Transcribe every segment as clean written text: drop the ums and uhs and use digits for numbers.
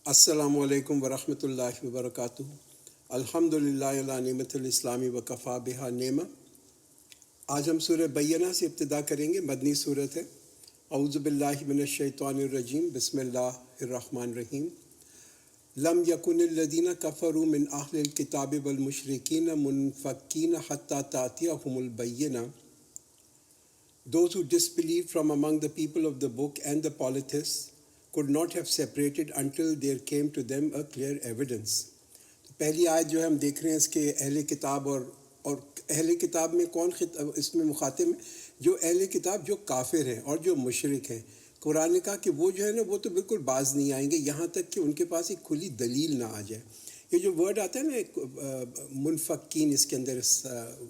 السلام علیکم ورحمۃ اللہ وبرکاتہ۔ الحمد للہ علی نعمت الاسلامی وکفا بہا نعمہ۔ آج ہم سورہ بینہ سے ابتدا کریں گے، مدنی صورت ہے۔ اعوذ باللہ من الشیطان الرجیم، بسم اللہ الرحمن الرحیم۔ لم یکن الذین کفروا من اہل الکتاب والمشرکین منفکین حتی تأتیہم البینہ۔ Those who disbelieved from among the people of the book and the polytheists could not have separated until there came to them a clear evidence۔ پہلی آیت جو ہے ہم دیکھ رہے ہیں اس کے اہل کتاب اور اہل کتاب میں کون اس میں مخاطب ہیں؟ جو اہل کتاب جو کافر ہیں اور جو مشرک ہیں۔ قرآن نے کہا کہ وہ جو ہے نا وہ تو بالکل باز نہیں آئیں گے یہاں تک کہ ان کے پاس ایک کھلی دلیل نہ آ جائے۔ یہ جو ورڈ آتا ہے نا منفکین، اس کے اندر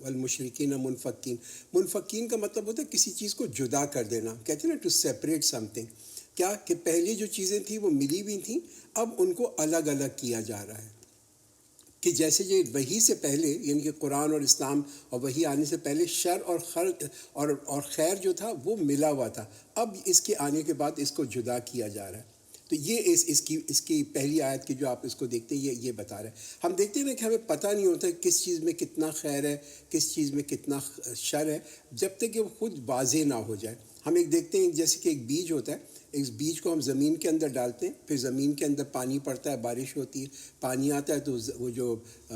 والمشرکین منفکین، منفکین کا مطلب ہوتا ہے کسی چیز کو جدا کر دینا، کہتے ہیں نا ٹو سیپریٹ سم تھنگ۔ کیا کہ پہلے جو چیزیں تھیں وہ ملی بھی تھیں، اب ان کو الگ الگ کیا جا رہا ہے۔ کہ جیسے یہ وحی سے پہلے، یعنی کہ قرآن اور اسلام اور وحی آنے سے پہلے شر اور خیر جو تھا وہ ملا ہوا تھا، اب اس کے آنے کے بعد اس کو جدا کیا جا رہا ہے۔ تو یہ اس کی پہلی آیت کی جو آپ اس کو دیکھتے ہیں یہ بتا رہے ہیں۔ ہم دیکھتے ہیں نا کہ ہمیں پتہ نہیں ہوتا کس چیز میں کتنا خیر ہے، کس چیز میں کتنا شر ہے، جب تک کہ وہ خود واضح نہ ہو جائے۔ ہم ایک دیکھتے ہیں جیسے کہ ایک بیج ہوتا ہے، اس بیج کو ہم زمین کے اندر ڈالتے ہیں، پھر زمین کے اندر پانی پڑتا ہے، بارش ہوتی ہے، پانی آتا ہے تو وہ جو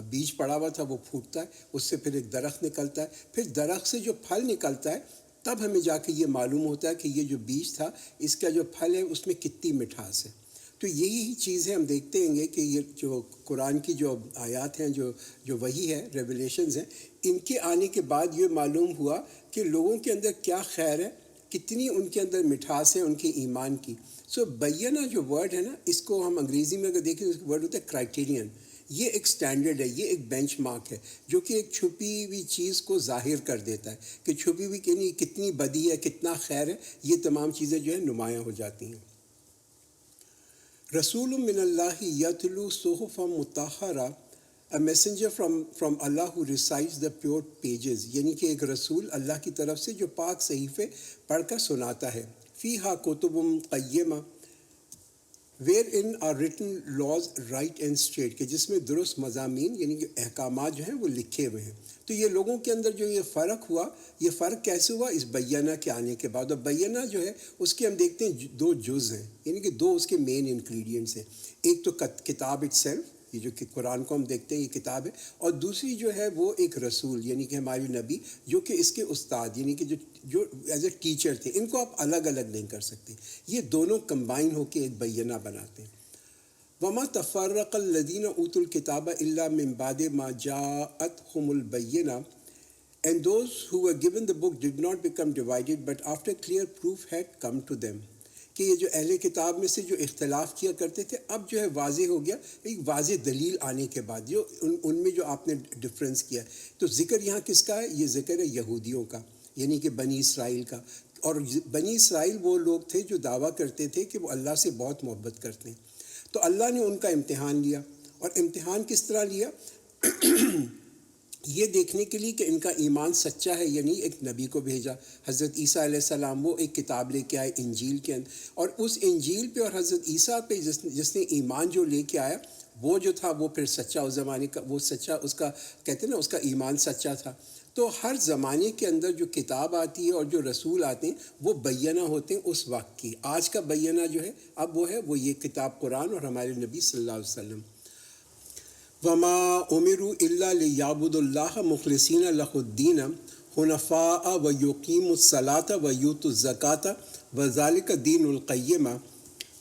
بیج پڑا ہوا تھا وہ پھوٹتا ہے، اس سے پھر ایک درخت نکلتا ہے، پھر درخت سے جو پھل نکلتا ہے تب ہمیں جا کے یہ معلوم ہوتا ہے کہ یہ جو بیج تھا اس کا جو پھل ہے اس میں کتنی مٹھاس ہے۔ تو یہی چیز ہے، ہم دیکھتے ہیں کہ یہ جو قرآن کی جو آیات ہیں، جو وحی ہے، ریویلیشنز ہیں، ان کے آنے کے بعد یہ معلوم ہوا کہ لوگوں کے اندر کیا خیر ہے، کتنی ان کے اندر مٹھاس ہے ان کے ایمان کی۔ بینہ جو ورڈ ہے نا، اس کو ہم انگریزی میں اگر دیکھیں، اس کا ورڈ ہوتا ہے کرائٹیرین۔ یہ ایک سٹینڈرڈ ہے، یہ ایک بینچ مارک ہے جو کہ ایک چھپی ہوئی چیز کو ظاہر کر دیتا ہے کہ چھپی ہوئی کتنی بدی ہے، کتنا خیر ہے، یہ تمام چیزیں جو ہے نمایاں ہو جاتی ہیں۔ رسول من اللہ یتلو صحفا مطہرہ، a messenger from Allah who recites the pure pages، یعنی کہ ایک رسول اللہ کی طرف سے جو پاک صحیفے پڑھ کر سناتا ہے۔ فیہا کتب قیمہ wherein are written laws right and straight، کہ جس میں درست مضامین یعنی کہ احکامات جو ہیں وہ لکھے ہوئے ہیں۔ تو یہ لوگوں کے اندر جو یہ فرق ہوا، یہ فرق کیسے ہوا؟ اس بینہ کے آنے کے بعد۔ اور بینہ جو ہے اس کے ہم دیکھتے ہیں دو جز ہیں، یعنی کہ دو اس کے مین انگریڈینٹس ہیں۔ ایک تو کتاب اٹسیلف، یہ جو کہ قرآن کو ہم دیکھتے ہیں یہ کتاب ہے، اور دوسری جو ہے وہ ایک رسول یعنی کہ ہماری نبی، جو کہ اس کے استاد یعنی کہ جو ایز اے ٹیچر تھے۔ ان کو آپ الگ الگ نہیں کر سکتے، یہ دونوں کمبائن ہو کے ایک بینہ بناتے ہیں۔ وما تفرق الذین اوتوا الکتاب الا من بعد ما جاءتهم البینہ، and those who were given the book did not become divided but after clear proof had come to them، کہ یہ جو اہل کتاب میں سے جو اختلاف کیا کرتے تھے اب جو ہے واضح ہو گیا، ایک واضح دلیل آنے کے بعد جو ان میں جو آپ نے ڈفرینس کیا۔ تو ذکر یہاں کس کا ہے؟ یہ ذکر ہے یہودیوں کا، یعنی کہ بنی اسرائیل کا۔ اور بنی اسرائیل وہ لوگ تھے جو دعویٰ کرتے تھے کہ وہ اللہ سے بہت محبت کرتے ہیں۔ تو اللہ نے ان کا امتحان لیا، اور امتحان کس طرح لیا؟ یہ دیکھنے کے لیے کہ ان کا ایمان سچا ہے یا نہیں، ایک نبی کو بھیجا، حضرت عیسیٰ علیہ السلام، وہ ایک کتاب لے کے آئے انجیل کے اندر، اور اس انجیل پہ اور حضرت عیسیٰ پہ جس نے ایمان جو لے کے آیا وہ جو تھا وہ پھر سچا، اس زمانے کا وہ سچا، اس کا کہتے ہیں نا اس کا ایمان سچا تھا۔ تو ہر زمانے کے اندر جو کتاب آتی ہے اور جو رسول آتے ہیں وہ بینہ ہوتے ہیں اس وقت کی۔ آج کا بینہ جو ہے اب وہ یہ کتاب قرآن اور ہمارے نبی صلی اللہ علیہ وسلم۔ وما امروا الا لیعبدوا اللہ مخلصین لہ الدین حنفاء ویقیموا الصلاۃ ویؤتوا الزکاۃ وذلک دین القیمہ۔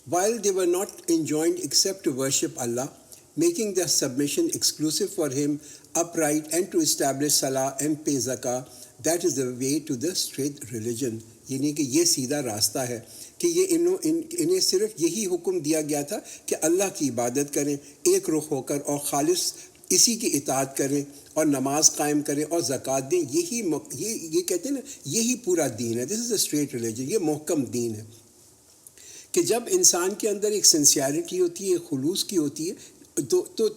While they were not enjoined except to worship Allah, making their submission exclusive for Him, upright, and to establish salah and pay zakah, that is the way to the straight religion، یعنی کہ یہ سیدھا راستہ ہے کہ یہ انہیں صرف یہی حکم دیا گیا تھا کہ اللہ کی عبادت کریں ایک رخ ہو کر، اور خالص اسی کی اطاعت کریں، اور نماز قائم کریں اور زکوٰۃ دیں۔ یہ کہتے ہیں نا یہی پورا دین ہے، دس از اے اسٹریٹ ریلیجن، یہ محکم دین ہے۔ کہ جب انسان کے اندر ایک سنسیئرٹی ہوتی ہے، خلوص کی ہوتی ہے،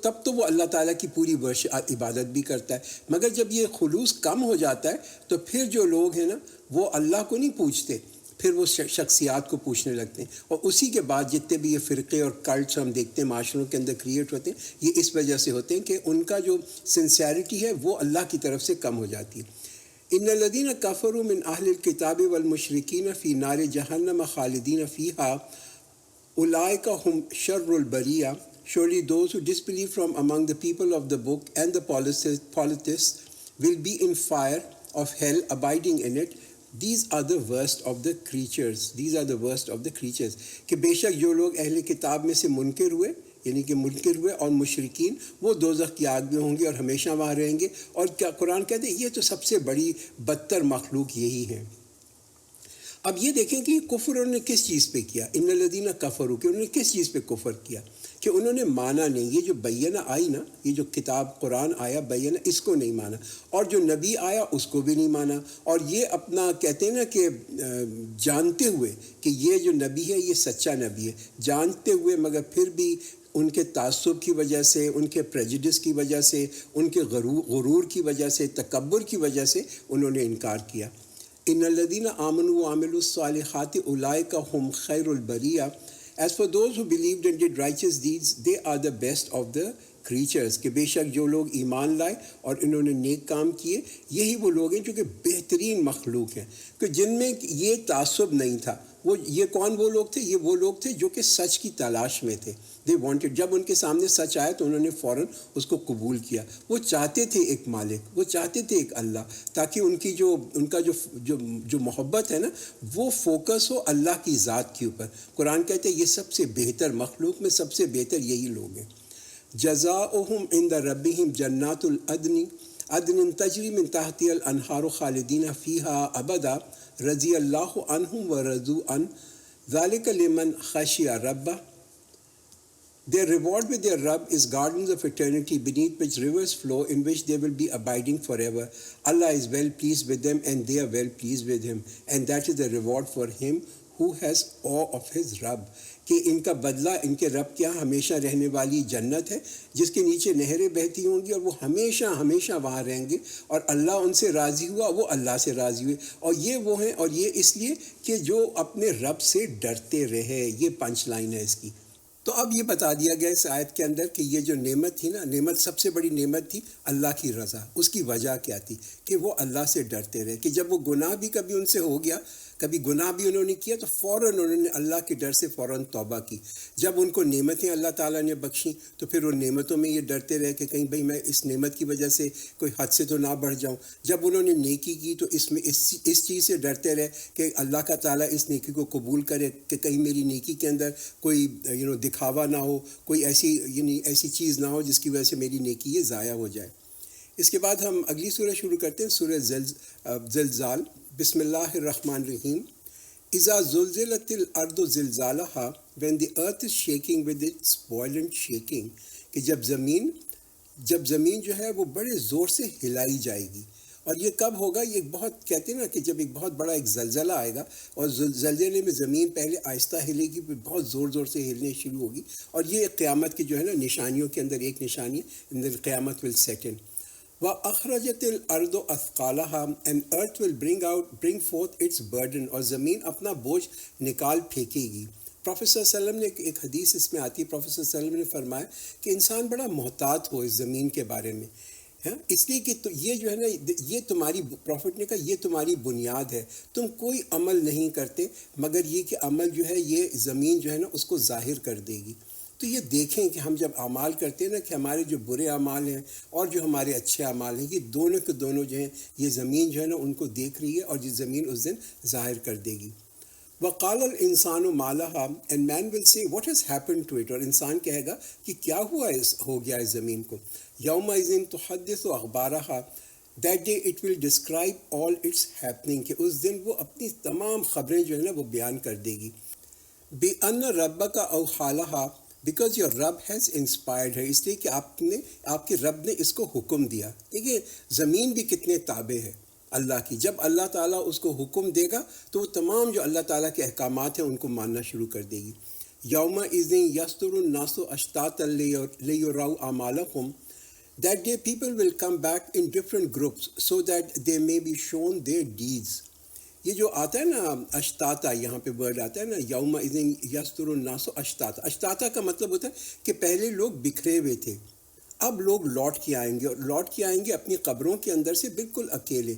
تب تو وہ اللہ تعالیٰ کی پوری عبادت بھی کرتا ہے۔ مگر جب یہ خلوص کم ہو جاتا ہے تو پھر جو لوگ ہیں نا وہ اللہ کو نہیں پوچھتے، پھر وہ شخصیات کو پوچھنے لگتے ہیں، اور اسی کے بعد جتنے بھی یہ فرقے اور کلٹس ہم دیکھتے ہیں معاشروں کے اندر کریٹ ہوتے ہیں، یہ اس وجہ سے ہوتے ہیں کہ ان کا جو سنسیئرٹی ہے وہ اللہ کی طرف سے کم ہو جاتی ہے۔ ان الذین کفروا من اہل الکتاب والمشرکین فی نار جہنم خالدین فیہا اولئک ہم شر البریہ. Surely those who disbelieve from among the people of the book and the polytheists will be in fire of hell, abiding in it. These are the worst of the creatures. These are the worst of the creatures. کہ بے شک جو لوگ اہل کتاب میں سے منکر ہوئے، یعنی کہ منکر ہوئے اور مشرکین، وہ دوزخ کی آگ میں ہوں گے اور ہمیشہ وہاں رہیں گے. اور کیا قرآن کہتے ہیں یہ تو سب سے بڑی بدتر مخلوق یہی ہیں. اب یہ دیکھیں کہ کفر انہوں نے کس چیز پہ کیا، ان الذین کفروا، کہ انہوں نے کس چیز پہ کفر کیا، کہ انہوں نے مانا نہیں. یہ جو بینہ آئی نا، یہ جو کتاب قرآن آیا بینہ، اس کو نہیں مانا، اور جو نبی آیا اس کو بھی نہیں مانا. اور یہ اپنا کہتے ہیں نا کہ جانتے ہوئے کہ یہ جو نبی ہے یہ سچا نبی ہے، جانتے ہوئے مگر پھر بھی ان کے تعصب کی وجہ سے، ان کے پریجڈس کی وجہ سے، ان کے غرور کی وجہ سے، تکبر کی وجہ سے انہوں نے انکار کیا. ان الذین آمنوا وعملوا الصالحات اولئک هم خیر البریہ. As for those who believed and did righteous deeds, they are the best of the creatures. کہ بے شک جو لوگ ایمان لائے اور انہوں نے نیک کام کیے، یہی وہ لوگ ہیں جو کہ بہترین مخلوق ہیں، کہ جن میں یہ تعصب نہیں تھا. یہ کون وہ لوگ تھے؟ یہ وہ لوگ تھے جو کہ سچ کی تلاش میں تھے. دے وانٹڈ، جب ان کے سامنے سچ آیا تو انہوں نے فوراً اس کو قبول کیا. وہ چاہتے تھے ایک مالک، وہ چاہتے تھے ایک اللہ، تاکہ ان کا جو محبت ہے نا وہ فوکس ہو اللہ کی ذات کے اوپر. قرآن کہتے ہیں یہ سب سے بہتر مخلوق میں سب سے بہتر یہی لوگ ہیں. جزاؤہم عند ربہم جنات عدن تجری من تحتها الانہار خالدین فیہا ابدا رضی اللہ عنہم ورضوا عنہ ذالک لمن خشی ربہ. Their reward with their Rabb is gardens of eternity beneath which rivers flow, in which they will be abiding forever. Allah is well pleased with them and they are well pleased with him. And that is the reward for him who has awe of his Rabb. کہ ان کا بدلہ ان کے رب کے یہاں ہمیشہ رہنے والی جنت ہے، جس کے نیچے نہریں بہتی ہوں گی، اور وہ ہمیشہ ہمیشہ وہاں رہیں گے. اور اللہ ان سے راضی ہوا، وہ اللہ سے راضی ہوئے. اور یہ وہ ہیں، اور یہ اس لیے کہ جو اپنے رب سے ڈرتے رہے. یہ پنچ لائن ہے اس کی. تو اب یہ بتا دیا گیا اس آیت کے اندر کہ یہ جو نعمت تھی نا، نعمت سب سے بڑی نعمت تھی اللہ کی رضا. اس کی وجہ کیا تھی؟ کہ وہ اللہ سے ڈرتے رہے. کہ جب وہ گناہ بھی کبھی ان سے ہو گیا، کبھی گناہ بھی انہوں نے کیا، تو فوراً انہوں نے اللہ کے ڈر سے فوراً توبہ کی. جب ان کو نعمتیں اللہ تعالیٰ نے بخشیں تو پھر وہ نعمتوں میں یہ ڈرتے رہے کہ کہیں بھئی میں اس نعمت کی وجہ سے کوئی حد سے تو نہ بڑھ جاؤں. جب انہوں نے نیکی کی تو اس چیز سے ڈرتے رہے کہ اللہ کا تعالیٰ اس نیکی کو قبول کرے، کہ کہیں میری نیکی کے اندر کوئی دکھاوا نہ ہو، کوئی ایسی چیز نہ ہو جس کی وجہ سے میری نیکی یہ ضائع ہو جائے. اس کے بعد ہم اگلی سورہ شروع کرتے ہیں، سورہ زلزال. بسم اللہ الرحمن الرحیم. اذا زلزلت الارض زلزالہا، when the earth is shaking with its violent shaking. کہ جب زمین جو ہے وہ بڑے زور سے ہلائی جائے گی. اور یہ کب ہوگا؟ یہ بہت کہتے ہیں نا کہ جب ایک بہت بڑا ایک زلزلہ آئے گا، اور زلزلے میں زمین پہلے آہستہ ہلے گی، پھر بہت زور سے ہلنے شروع ہوگی. اور یہ قیامت کی جو ہے نا نشانیوں کے اندر ایک نشانی ہے، and then قیامت will set in. وَأَخْرَجَتِ الْأَرْضُ أَثْقَالَهَا, and earth will bring forth its burden. اور زمین اپنا بوجھ نکال پھینکے گی. پروفیسر صلی اللہ علیہ وسلم نے ایک حدیث اس میں آتی ہے، پروفیسر صلی اللہ علیہ وسلم نے فرمایا کہ انسان بڑا محتاط ہو اس زمین کے بارے میں. اس لیے کہ یہ جو ہے نا، یہ تمہاری، پروفٹ نے کہا یہ تمہاری بنیاد ہے. تم کوئی عمل نہیں کرتے مگر یہ کہ عمل جو ہے یہ زمین جو ہے نا اس کو ظاہر کر دے گی. تو یہ دیکھیں کہ ہم جب اعمال کرتے ہیں نا، کہ ہمارے جو برے اعمال ہیں اور جو ہمارے اچھے اعمال ہیں، یہ دونوں کے دونوں جو ہیں یہ زمین جو ہے نا ان کو دیکھ رہی ہے، اور یہ زمین اس دن ظاہر کر دے گی. وَقَالَ الْإِنسَانُ مَا لَهَا, and man will say what has happened to it. اور انسان کہے گا کہ کیا ہو گیا اس زمین کو. يَوْمَئِذٍ تُحَدِّثُ أَخْبَارَهَا, that day it will describe all its happening. کہ اس دن وہ اپنی تمام خبریں جو ہے نا وہ بیان کر دے گی. بِأَنَّ رَبَّكَ أَوْحَىٰ لَهَا, because your Rabb has inspired her. اس لیے کہ آپ کے رب نے اس کو حکم دیا. دیکھیے زمین بھی کتنے تابع ہے اللہ کی. جب اللہ تعالیٰ اس کو حکم دے گا تو وہ تمام جو اللہ تعالیٰ کے احکامات ہیں ان کو ماننا شروع کر دے گی. یومئذ یصدر الناس اشتاتا لیروا اعمالهم, that day people will come back in different groups so that they may be shown their deeds. یہ جو آتا ہے نا اشتاتا، یہاں پہ ورڈ آتا ہے نا یوم اذن یستر الناس اشتاتا، اشتاتا کا مطلب ہوتا ہے کہ پہلے لوگ بکھرے ہوئے تھے، اب لوگ لوٹ کے آئیں گے، اور لوٹ کے آئیں گے اپنی قبروں کے اندر سے بالکل اکیلے،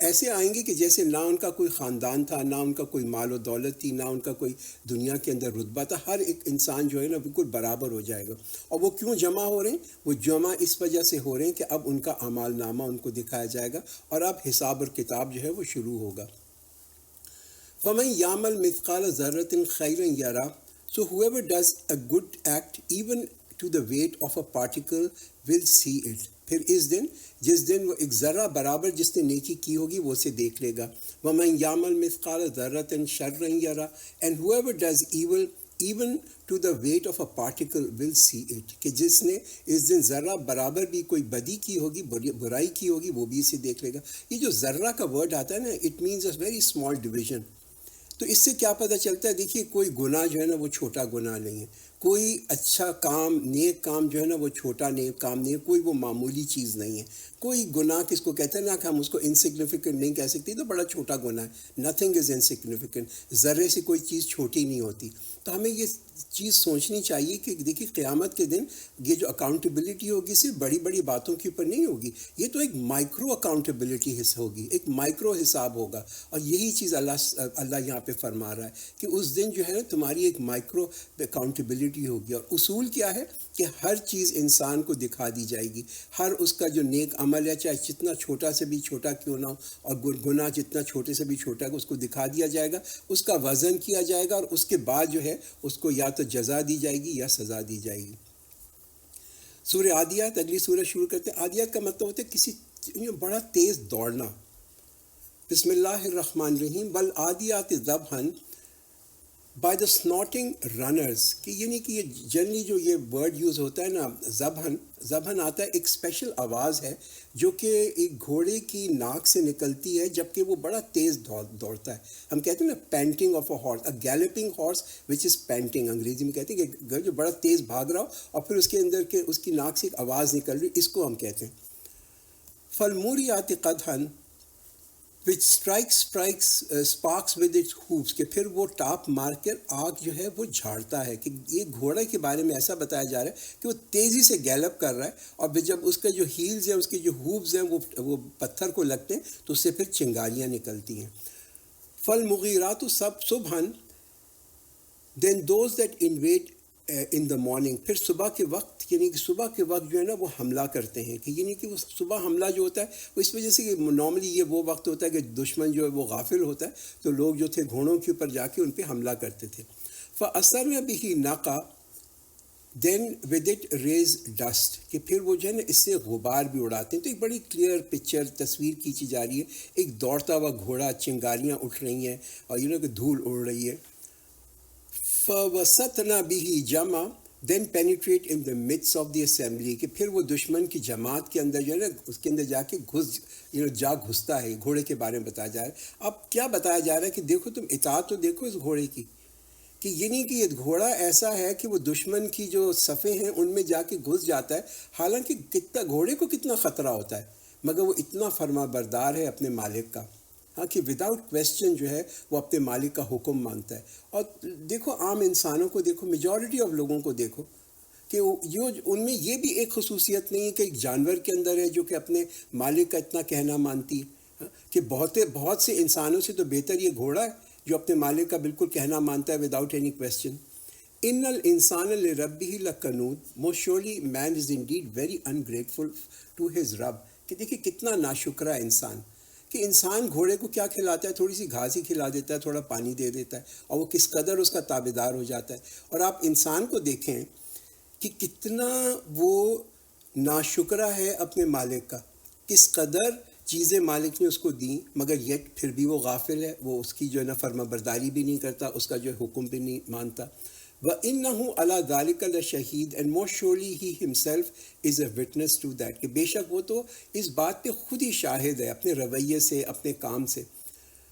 ایسے آئیں گے کہ جیسے نہ ان کا کوئی خاندان تھا، نہ ان کا کوئی مال و دولت تھی، نہ ان کا کوئی دنیا کے اندر رتبہ تھا، ہر ایک انسان جو ہے نا بالکل برابر ہو جائے گا۔ اور وہ کیوں جمع ہو رہے ہیں؟ وہ جمع اس وجہ سے ہو رہے ہیں کہ اب ان کا اعمال نامہ ان کو دکھایا جائے گا، اور اب حساب اور کتاب جو ہے وہ شروع ہوگا۔ فَمَن يَعْمَلْ مِثْقَالَ ذَرَّةٍ خَيْرًا يَرَهُ، so whoever does a good act even to the weight of a particle will see it، پھر جس دن وہ ایک ذرہ برابر جس نے نیکی کی ہوگی وہ اسے دیکھ لے گا۔ وَمَن يَعْمَلْ مِثْقَالَ ذَرَّةٍ شَرًّا يَرَهُ، and whoever does evil even to the weight of a particle will see it، کہ جس نے اس دن ذرہ برابر بھی کوئی بدی کی ہوگی، برائی کی ہوگی، وہ بھی اسے دیکھ لے گا۔ یہ جو ذرہ کا ورڈ آتا ہے نا، it means a very small division. تو اس سے کیا پتہ چلتا ہے؟ دیکھیے کوئی گناہ جو ہے نا وہ چھوٹا گناہ نہیں ہے، کوئی اچھا کام، نیک کام جو ہے نا وہ چھوٹا نیک کام نہیں ہے، کوئی وہ معمولی چیز نہیں ہے۔ کوئی گناہ کس کو کہتے ہیں نا کہ ہم اس کو انسگنیفیکنٹ نہیں کہہ سکتے، تو بڑا چھوٹا گناہ ہے، نتھنگ از انسگنیفیکنٹ، ذرے سے کوئی چیز چھوٹی نہیں ہوتی۔ تو ہمیں یہ چیز سوچنی چاہیے کہ دیکھیے قیامت کے دن یہ جو اکاؤنٹیبلٹی ہوگی صرف بڑی بڑی باتوں کے اوپر نہیں ہوگی، یہ تو ایک مائکرو اکاؤنٹیبلٹی ہوگی، ایک مائکرو حساب ہوگا، اور یہی چیز اللہ یہاں پہ فرما رہا ہے کہ اس دن جو ہے نا تمہاری ایک مائکرو اکاؤنٹیبلٹی ہوگی۔ اور اصول کیا ہے کہ ہر چیز انسان کو دکھا دی جائے گی، ہر اس کا جو نیک عمل ہے چاہے جتنا چھوٹا سے بھی چھوٹا کیوں نہ ہو، اور گناہ جتنا چھوٹے سے بھی چھوٹا ہے اس کو دکھا دیا جائے گا، اس کا وزن کیا جائے گا، اور اس کے بعد جو ہے اس کو یا تو جزا دی جائے گی یا سزا دی جائے گی۔ سورہ عادیات، اگلی سورہ شروع کرتے ہیں۔ عادیات کا مطلب ہوتا ہے کسی بڑا تیز دوڑنا۔ بسم اللہ الرحمن الرحیم، والعادیات ضبحا، بائی دا سنوٹنگ رنرز، کہ یعنی کہ یہ جنرلی جو یہ ورڈ یوز ہوتا ہے نا ضبحن آتا ہے، ایک اسپیشل آواز ہے جو کہ ایک گھوڑے کی ناک سے نکلتی ہے جب کہ وہ بڑا تیز دوڑتا ہے۔ ہم کہتے ہیں نا painting of a horse, a galloping horse which is painting, انگریزی میں کہتے ہیں کہ جو بڑا تیز بھاگ رہا ہو اور پھر اس کے اندر کے اس کی ناک سے ایک آواز نکل رہی، اس کو ہم کہتے ہیں۔ فالموریات قدحا، which strikes sparks with its hooves، کہ پھر وہ ٹاپ مار کر آگ جو ہے وہ جھاڑتا ہے۔ کہ یہ گھوڑے کے بارے میں ایسا بتایا جا رہا ہے کہ وہ تیزی سے گیلپ کر رہا ہے، اور پھر جب اس کا جو ہیلز ہیں، اس کے جو ہووز ہیں وہ پتھر کو لگتے ہیں تو اس سے پھر چنگاریاں نکلتی ہیں۔ فالمغیرات صبحا، then those that invade in the morning، پھر صبح کے وقت، یعنی کہ صبح کے وقت جو ہے نا وہ حملہ کرتے ہیں، کہ یعنی کہ وہ صبح حملہ جو ہوتا ہے وہ اس وجہ سے کہ نارملی یہ وہ وقت ہوتا ہے کہ دشمن جو ہے وہ غافل ہوتا ہے، تو لوگ جو تھے گھوڑوں کے اوپر جا کے ان پہ حملہ کرتے تھے۔ فَأَثَرْنَ بِهِ نَاقَةً، then with it raise dust، کہ پھر وہ جو ہے نا اس سے غبار بھی اڑاتے ہیں۔ تو ایک بڑی کلیئر پکچر تصویر کھینچی جا رہی ہے، ایک دوڑتا ہوا گھوڑا، چنگاریاں اٹھ رہی ہیں اور کہ دھول اڑ رہی ہے۔ فَوَسَطْنَ بِهِ جَمْعًا، then penetrate in the midst of the assembly، کہ پھر وہ دشمن کی جماعت کے اندر جو ہے نا اس کے اندر جا کے گھستا ہے۔ گھوڑے کے بارے میں بتایا جا رہا ہے۔ اب کیا بتایا جا رہا ہے کہ دیکھو تم اطاعت تو دیکھو اس گھوڑے کی، کہ یعنی کہ یہ گھوڑا ایسا ہے کہ وہ دشمن کی جو صفیں ہیں ان میں جا کے گھس جاتا ہے، حالانکہ گھوڑے کو کتنا خطرہ ہوتا ہے، مگر وہ اتنا فرما بردار ہے اپنے مالک کا، ہاں، کہ وداؤٹ کویسچن جو ہے وہ اپنے مالک کا حکم مانتا ہے۔ اور دیکھو عام انسانوں کو دیکھو، میجورٹی آف لوگوں کو دیکھو کہ ان میں یہ بھی ایک خصوصیت نہیں ہے کہ ایک جانور کے اندر ہے جو کہ اپنے مالک کا اتنا کہنا مانتی ہے، کہ بہت سے انسانوں سے تو بہتر یہ گھوڑا ہے جو اپنے مالک کا بالکل کہنا مانتا ہے وداؤٹ اینی کویسچن۔ ان الانسان لربہ لکنود، most surely man is indeed very ungrateful to his رب، کہ دیکھیے کتنا ناشکرہ انسان، کہ انسان گھوڑے کو کیا کھلاتا ہے؟ تھوڑی سی گھاس ہی کھلا دیتا ہے، تھوڑا پانی دے دیتا ہے، اور وہ کس قدر اس کا تابعدار ہو جاتا ہے۔ اور آپ انسان کو دیکھیں کہ کتنا وہ ناشکرہ ہے اپنے مالک کا، کس قدر چیزیں مالک نے اس کو دیں، مگر یہ پھر بھی وہ غافل ہے، وہ اس کی جو ہے نا فرما برداری بھی نہیں کرتا، اس کا جو حکم بھی نہیں مانتا۔ وَإِنَّهُ عَلَى ذَلِكَ لَشَهِيدٌ، and most surely he himself is a witness to that، کہ بے شک وہ تو اس بات پہ خود ہی شاہد ہے اپنے رویے سے، اپنے کام سے۔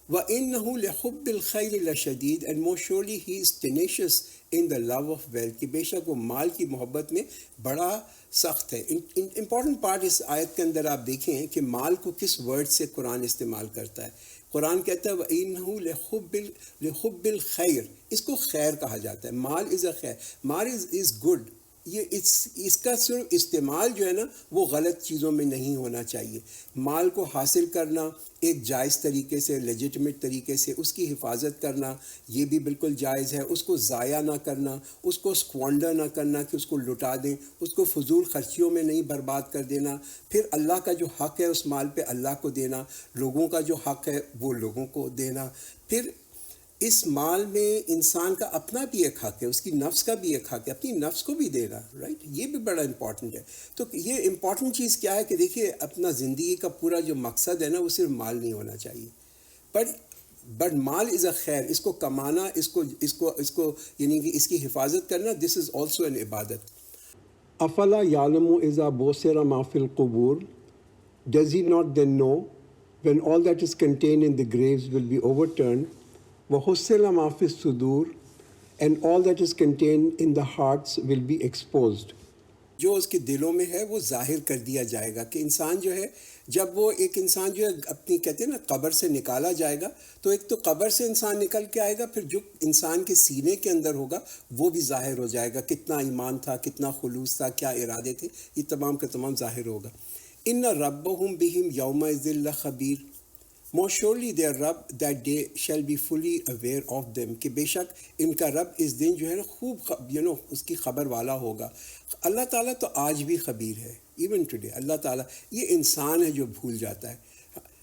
وَإِنَّهُ لِحُبِّ الْخَيْرِ لَشَدِيدٌ، and most surely he is tenacious in the love of wealth، کہ بے شک وہ مال کی محبت میں بڑا سخت ہے۔ امپورٹنٹ پارٹ اس آیت کے اندر آپ دیکھیں کہ مال کو کس ورڈ سے قرآن استعمال کرتا ہے۔ قرآن کہتا ہے وَإِنَّهُ لِحُبِّ الْخَيْرِ، اس کو خیر کہا جاتا ہے، مال از اے خیر، مال از گڈ. یہ اس کا صرف استعمال جو ہے نا وہ غلط چیزوں میں نہیں ہونا چاہیے. مال کو حاصل کرنا ایک جائز طریقے سے، لیجٹمیٹ طریقے سے اس کی حفاظت کرنا یہ بھی بالکل جائز ہے. اس کو ضائع نہ کرنا، اس کو اسکوانڈر نہ کرنا کہ اس کو لٹا دیں، اس کو فضول خرچیوں میں نہیں برباد کر دینا. پھر اللہ کا جو حق ہے اس مال پہ اللہ کو دینا، لوگوں کا جو حق ہے وہ لوگوں کو دینا. پھر اس مال میں انسان کا اپنا بھی ایک حق ہے، اس کی نفس کا بھی ایک حق ہے، اپنی نفس کو بھی دینا، رائٹ. یہ بھی بڑا امپورٹنٹ ہے. تو یہ امپورٹنٹ چیز کیا ہے کہ دیکھیے اپنا زندگی کا پورا جو مقصد ہے نا وہ صرف مال نہیں ہونا چاہیے، بٹ مال از اے خیر. اس کو کمانا، اس کو یعنی کہ اس کی حفاظت کرنا، دس از آلسو این عبادت. افلا یعلم اذا بوسر ما فی القبور، does he not then know when all that is contained in the graves will be overturned, وَحُصِّلَ مَا فِي الصُّدُورِ, and all that is contained in the hearts will be exposed. جو اس کے دلوں میں ہے وہ ظاہر کر دیا جائے گا. کہ انسان جو ہے جب وہ ایک انسان جو ہے اپنی کہتے ہیں نا قبر سے نکالا جائے گا، تو ایک تو قبر سے انسان نکل کے آئے گا، پھر جو انسان کے سینے کے اندر ہوگا وہ بھی ظاہر ہو جائے گا. کتنا ایمان تھا، کتنا خلوص تھا، کیا ارادے تھے، یہ تمام کا تمام ظاہر ہوگا. إِنَّ رَبَّهُمْ بِهِمْ يَوْمَئِذٍ لَخَبِيرٌ، Most surely their Rabb that day shall be fully aware of them. کہ بے شک ان کا رب اس دن جو ہے نا خوب اس کی خبر والا ہوگا. اللہ تعالیٰ تو آج بھی خبیر ہے، ایون ٹوڈے. اللہ تعالیٰ، یہ انسان ہے جو بھول جاتا ہے،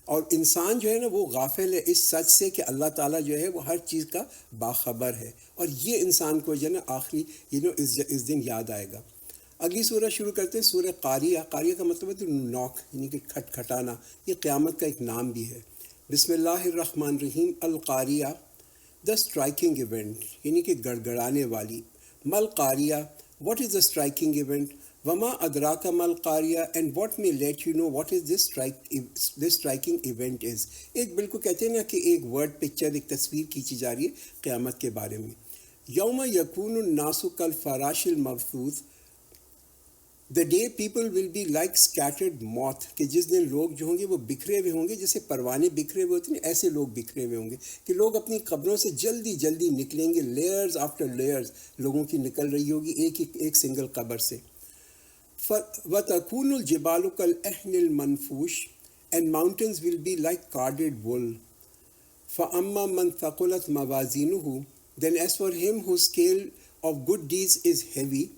اور انسان جو ہے نا وہ غافل ہے اس سچ سے کہ اللہ تعالیٰ جو ہے وہ ہر چیز کا باخبر ہے. اور یہ انسان کو جو ہے نا آخری اس دن یاد آئے گا. اگلی سورہ شروع کرتے ہیں، سورہ قاریہ. قاریہ کا مطلب ہے نوک، یعنی کہ کھٹکھٹانا. یہ قیامت کا ایک نام بھی ہے. بسم اللہ الرحمن الرحیم. القاریہ، دا اسٹرائکنگ ایونٹ، یعنی کہ گڑگڑانے والی. مل قاریہ، what is the striking event. وما ادراک مل قاریہ، and what may let you know what is this striking event is. ایک بالکل کہتے ہیں نا کہ ایک ورڈ پکچر، ایک تصویر کھینچی جا رہی ہے قیامت کے بارے میں. یوم یکون الناس کالفراش المبثوث، The day people will be like scattered moth، کہ جس دن لوگ جو ہوں گے وہ بکھرے ہوئے ہوں گے، جیسے پروانے بکھرے ہوئے ہوتے ہیں ایسے لوگ بکھرے ہوئے ہوں گے. کہ لوگ اپنی قبروں سے جلدی جلدی نکلیں گے، لیئرز آفٹر لیئرز لوگوں کی نکل رہی ہوگی ایک سنگل قبر سے. وَتَكُونُ الْجِبَالُ كَالْعِهْنِ الْمَنْفُوشِ، and mountains will be like carded wool. فَأَمَّا مَنْ ثَقُلَتْ مَوَازِينُهُ، then as for him whose scale of good deeds is heavy،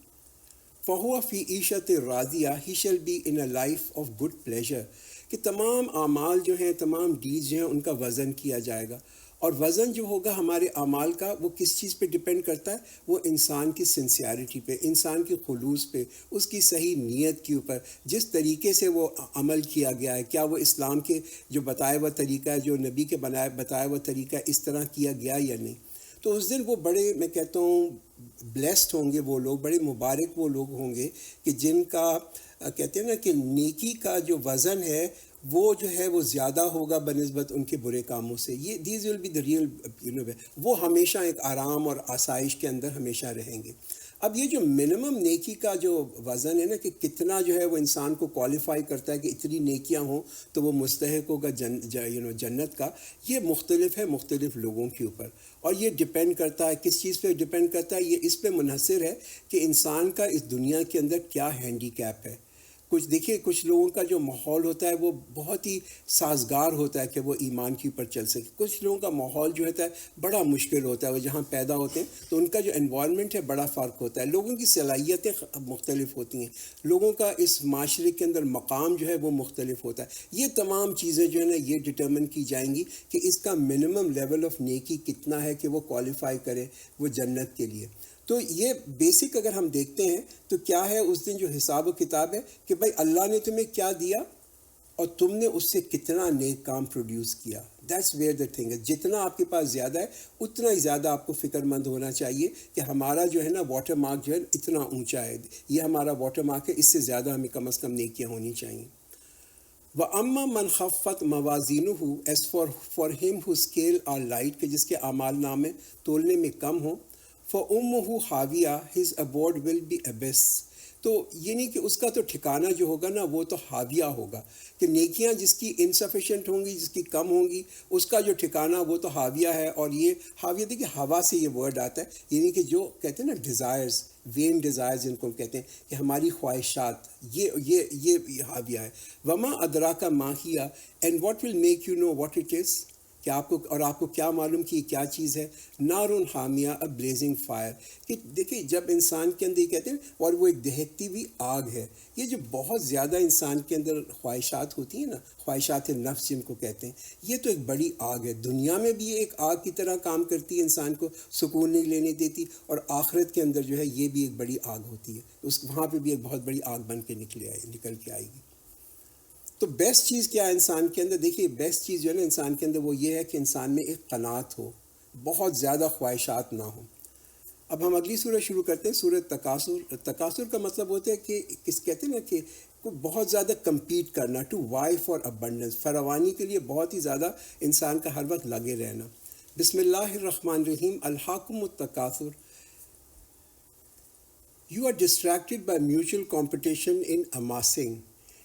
فَهُوَ فِي عِيشَةٍ رَاضِيَةٍ، he shall be in a life of good pleasure. کہ تمام اعمال جو ہیں، تمام ڈیڈز جو ہیں، ان کا وزن کیا جائے گا. اور وزن جو ہوگا ہمارے اعمال کا وہ کس چیز پہ ڈپینڈ کرتا ہے؟ وہ انسان کی سنسیئرٹی پہ، انسان کی خلوص پہ، اس کی صحیح نیت کے اوپر، جس طریقے سے وہ عمل کیا گیا ہے. کیا وہ اسلام کے جو بتایا ہوا طریقہ ہے، جو نبی کے بتایا ہوا طریقہ ہے، اس طرح کیا گیا یا نہیں. تو اس دن وہ بڑے، میں کہتا ہوں بلیسڈ ہوں گے وہ لوگ، بڑے مبارک وہ لوگ ہوں گے کہ جن کا کہتے ہیں نا کہ نیکی کا جو وزن ہے وہ جو ہے وہ زیادہ ہوگا بنسبت ان کے برے کاموں سے. یہ these will be the real وہ ہمیشہ ایک آرام اور آسائش کے اندر ہمیشہ رہیں گے. اب یہ جو منیمم نیکی کا جو وزن ہے نا کہ کتنا جو ہے وہ انسان کو کوالیفائی کرتا ہے کہ اتنی نیکیاں ہوں تو وہ مستحق ہوگا جنت کا، یہ مختلف ہے مختلف لوگوں کے اوپر. اور یہ ڈپینڈ کرتا ہے کس چیز پہ ڈپینڈ کرتا ہے؟ یہ اس پہ منحصر ہے کہ انسان کا اس دنیا کے اندر کیا ہینڈی کیپ ہے. کچھ دیکھیے، کچھ لوگوں کا جو ماحول ہوتا ہے وہ بہت ہی سازگار ہوتا ہے کہ وہ ایمان کے اوپر چل سکے. کچھ لوگوں کا ماحول جو ہوتا ہے بڑا مشکل ہوتا ہے، وہ جہاں پیدا ہوتے ہیں تو ان کا جو انوائرمنٹ ہے بڑا فرق ہوتا ہے. لوگوں کی صلاحیتیں مختلف ہوتی ہیں، لوگوں کا اس معاشرے کے اندر مقام جو ہے وہ مختلف ہوتا ہے. یہ تمام چیزیں جو ہے نا یہ ڈٹرمن کی جائیں گی کہ اس کا منیمم لیول آف نیکی کتنا ہے کہ وہ کوالیفائی کرے وہ جنت کے لیے. تو یہ بیسک اگر ہم دیکھتے ہیں تو کیا ہے اس دن جو حساب و کتاب ہے کہ بھائی اللہ نے تمہیں کیا دیا اور تم نے اس سے کتنا نیک کام پروڈیوس کیا. دیٹس ویئر دا تھنگ ہے. جتنا آپ کے پاس زیادہ ہے اتنا ہی زیادہ آپ کو فکر مند ہونا چاہیے کہ ہمارا جو ہے نا واٹر مارک جو ہے اتنا اونچا ہے، یہ ہمارا واٹر مارک ہے، اس سے زیادہ ہمیں کم از کم نیکیاں ہونی چاہیے. وَأَمَّا مَنْ خَفَّتْ مَوَازِينُهُ، as for him whose scale are light، کہ جس کے اعمال نامے تولنے میں کم ہوں. فَأُمُّهُ حَاوِيَةٌ his abode will be abyss. تو یہ نہیں کہ اس کا تو ٹھکانہ جو ہوگا نا وہ تو حاویہ ہوگا، کہ نیکیاں جس کی انسفیشینٹ ہوں گی، جس کی کم ہوں گی، اس کا جو ٹھکانہ وہ تو حاویہ ہے. اور یہ حاویہ دیکھیے ہوا سے یہ ورڈ آتا ہے، یعنی کہ جو کہتے ہیں نا ڈیزائرز، وین ڈیزائرز جن کو کہتے ہیں کہ ہماری خواہشات، یہ حاویہ ہے. وما ادراک ما ہی and what will make you know what it is, کہ آپ کو کیا معلوم کہ یہ کیا چیز ہے. نارun حامیہ اے بلیزنگ فائر، کہ دیکھیں جب انسان کے اندر یہ کہتے ہیں اور وہ ایک دہکتی ہوئی آگ ہے. یہ جو بہت زیادہ انسان کے اندر خواہشات ہوتی ہیں نا، خواہشات نفس جن کو کہتے ہیں، یہ تو ایک بڑی آگ ہے. دنیا میں بھی یہ ایک آگ کی طرح کام کرتی ہے، انسان کو سکون نہیں لینے دیتی، اور آخرت کے اندر جو ہے یہ بھی ایک بڑی آگ ہوتی ہے، وہاں پہ بھی ایک بہت بڑی آگ بن کے نکل کے آئے گی. تو بیسٹ چیز کیا ہے انسان کے اندر؟ دیکھیے بیسٹ چیز جو ہے نا انسان کے اندر وہ یہ ہے کہ انسان میں ایک قناعت ہو، بہت زیادہ خواہشات نہ ہوں. اب ہم اگلی سورہ شروع کرتے ہیں، سورہ تکاثر. تکاثر کا مطلب ہوتا ہے کہ کہتے ہیں نا کہ بہت زیادہ کمپیٹ کرنا، ٹو وائی فار ابنڈنس، فراوانی کے لیے بہت ہی زیادہ انسان کا ہر وقت لگے رہنا. بسم اللہ الرحمن الرحیم. الہاکم التکاثر، you are distracted by mutual competition in amassing,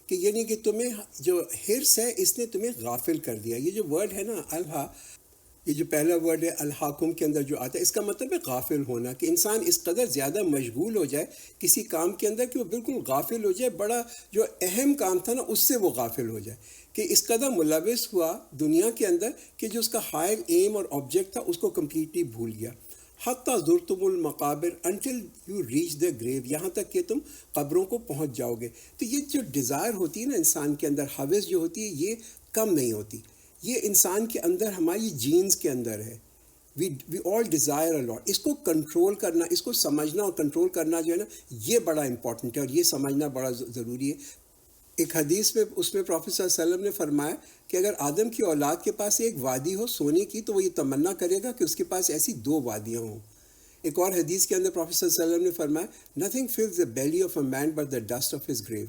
کہ یعنی کہ تمہیں جو حرص ہے اس نے تمہیں غافل کر دیا. یہ جو ورڈ ہے نا الہا، یہ جو پہلا ورڈ ہے الحاکم کے اندر جو آتا ہے، اس کا مطلب ہے غافل ہونا، کہ انسان اس قدر زیادہ مشغول ہو جائے کسی کام کے اندر کہ وہ بالکل غافل ہو جائے، بڑا جو اہم کام تھا نا اس سے وہ غافل ہو جائے، کہ اس قدر ملوث ہوا دنیا کے اندر کہ جو اس کا ہائر ایم اور آبجیکٹ تھا اس کو کمپلیٹلی بھول گیا. حتیٰ زرتم المقابر انٹل یو ریچ دا گریو، یہاں تک کہ تم قبروں کو پہنچ جاؤ گے. تو یہ جو ڈیزائر ہوتی ہے نا انسان کے اندر، ہوس جو ہوتی ہے، یہ کم نہیں ہوتی. یہ انسان کے اندر، ہماری جینز کے اندر ہے. وی آل ڈیزائر اے لاٹ. اس کو کنٹرول کرنا، اس کو سمجھنا اور کنٹرول کرنا جو ہے نا یہ بڑا امپورٹنٹ ہے، اور یہ سمجھنا بڑا ضروری ہے. ایک حدیث میں اس میں پروفیٹ صلی اللہ علیہ وسلم نے فرمایا کہ اگر آدم کی اولاد کے پاس ایک وادی ہو سونے کی تو وہ یہ تمنا کرے گا کہ اس کے پاس ایسی 2 وادیاں ہوں. ایک اور حدیث کے اندر پروفیٹ صلی اللہ علیہ وسلم نے فرمایا nothing fills the belly of a man but the dust of his grave.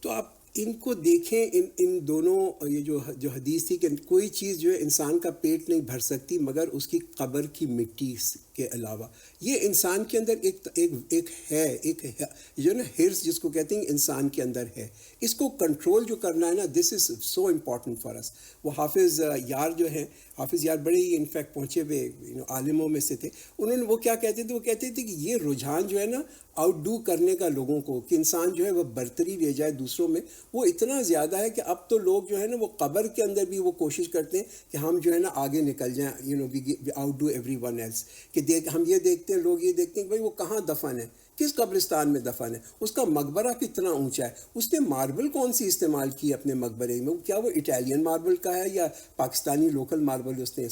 تو آپ ان کو دیکھیں، ان دونوں، یہ جو حدیث تھی کہ کوئی چیز جو ہے انسان کا پیٹ نہیں بھر سکتی مگر اس کی قبر کی مٹی کے علاوہ. یہ انسان کے اندر ایک جو نا حرص جس کو کہتے ہیں انسان کے اندر ہے. اس کو کنٹرول جو کرنا ہے نا، دس از سو امپورٹنٹ فار اس. وہ حافظ یار جو ہیں، حافظ یار بڑے ہی انفیکٹ پہنچے ہوئے عالموں میں سے تھے. انہوں نے وہ کیا کہتے تھے، وہ کہتے تھے کہ یہ رجحان جو ہے نا آؤٹ ڈو کرنے کا لوگوں کو، کہ انسان جو ہے وہ برتری لے جائے دوسروں میں، وہ اتنا زیادہ ہے کہ اب تو لوگ جو ہے نا وہ قبر کے اندر بھی وہ کوشش کرتے ہیں کہ ہم جو ہے نا آگے نکل جائیں، we outdo everyone else. کہ ہم یہ دیکھتے ہیں، لوگ یہ دیکھتے ہیں کہ بھائی وہ کہاں دفن ہے، کس قبرستان میں دفن ہے، اس کا مقبرہ کتنا اونچا ہے، اس نے ماربل کون سی استعمال کی اپنے مقبرے میں، کیا وہ اٹیلین ماربل کا ہے یا پاکستانی لوکل ماربل اس نے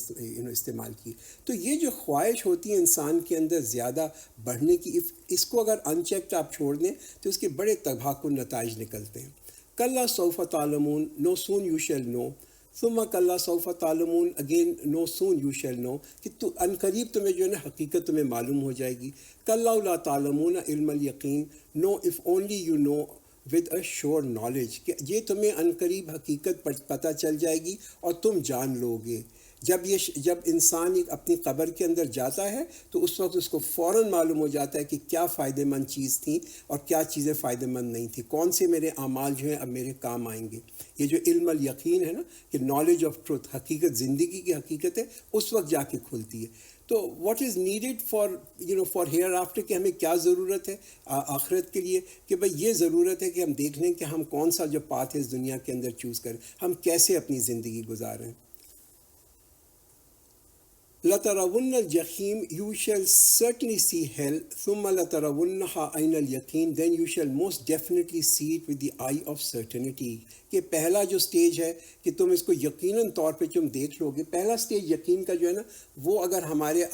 استعمال کی. تو یہ جو خواہش ہوتی ہے انسان کے اندر زیادہ بڑھنے کی، اس کو اگر ان چیکڈ آپ چھوڑ دیں تو اس کے بڑے تباہکن نتائج نکلتے ہیں. کلا سوف تعلمون، نو سون یو شیل نو. ثم کلا سوف تعلمون، again no soon you shall know, کہ ان قریب تمہیں جو ہے نا حقیقت تمہیں معلوم ہو جائے گی. کلا لا تعلمون علم الیقین، no if only you know with a sure knowledge, کہ یہ تمہیں ان قریب حقیقت پتہ چل جائے گی اور تم جان لو گے. جب انسان اپنی قبر کے اندر جاتا ہے تو اس وقت اس کو فوراً معلوم ہو جاتا ہے کہ کیا فائدہ مند چیز تھی اور کیا چیزیں فائدہ مند نہیں تھیں، کون سے میرے اعمال جو ہیں اب میرے کام آئیں گے. یہ جو علم الیقین ہے نا، کہ نالج آف ٹروتھ، حقیقت، زندگی کی حقیقت ہے، اس وقت جا کے کھلتی ہے. تو واٹ از نیڈیڈ فار ہیئر آفٹر، کہ ہمیں کیا ضرورت ہے آخرت کے لیے، کہ بھئی یہ ضرورت ہے کہ ہم دیکھ لیں کہ ہم کون سا جو پاتھ ہے اس دنیا کے اندر چوز کریں، ہم کیسے اپنی زندگی گزاریں. لَتَرَوُنَّ الْجَحِيمَ، you shall certainly see hell. ثُمَّ لَتَرَوُنَّهَا عَيْنَ الْيَقِينِ، then you shall most definitely see it with the eye of certainty. کہ پہلا جو سٹیج ہے کہ تم اس کو یقیناً طور پہ تم دیکھ لو گے. پہلا سٹیج یقین کا جو ہے نا، وہ اگر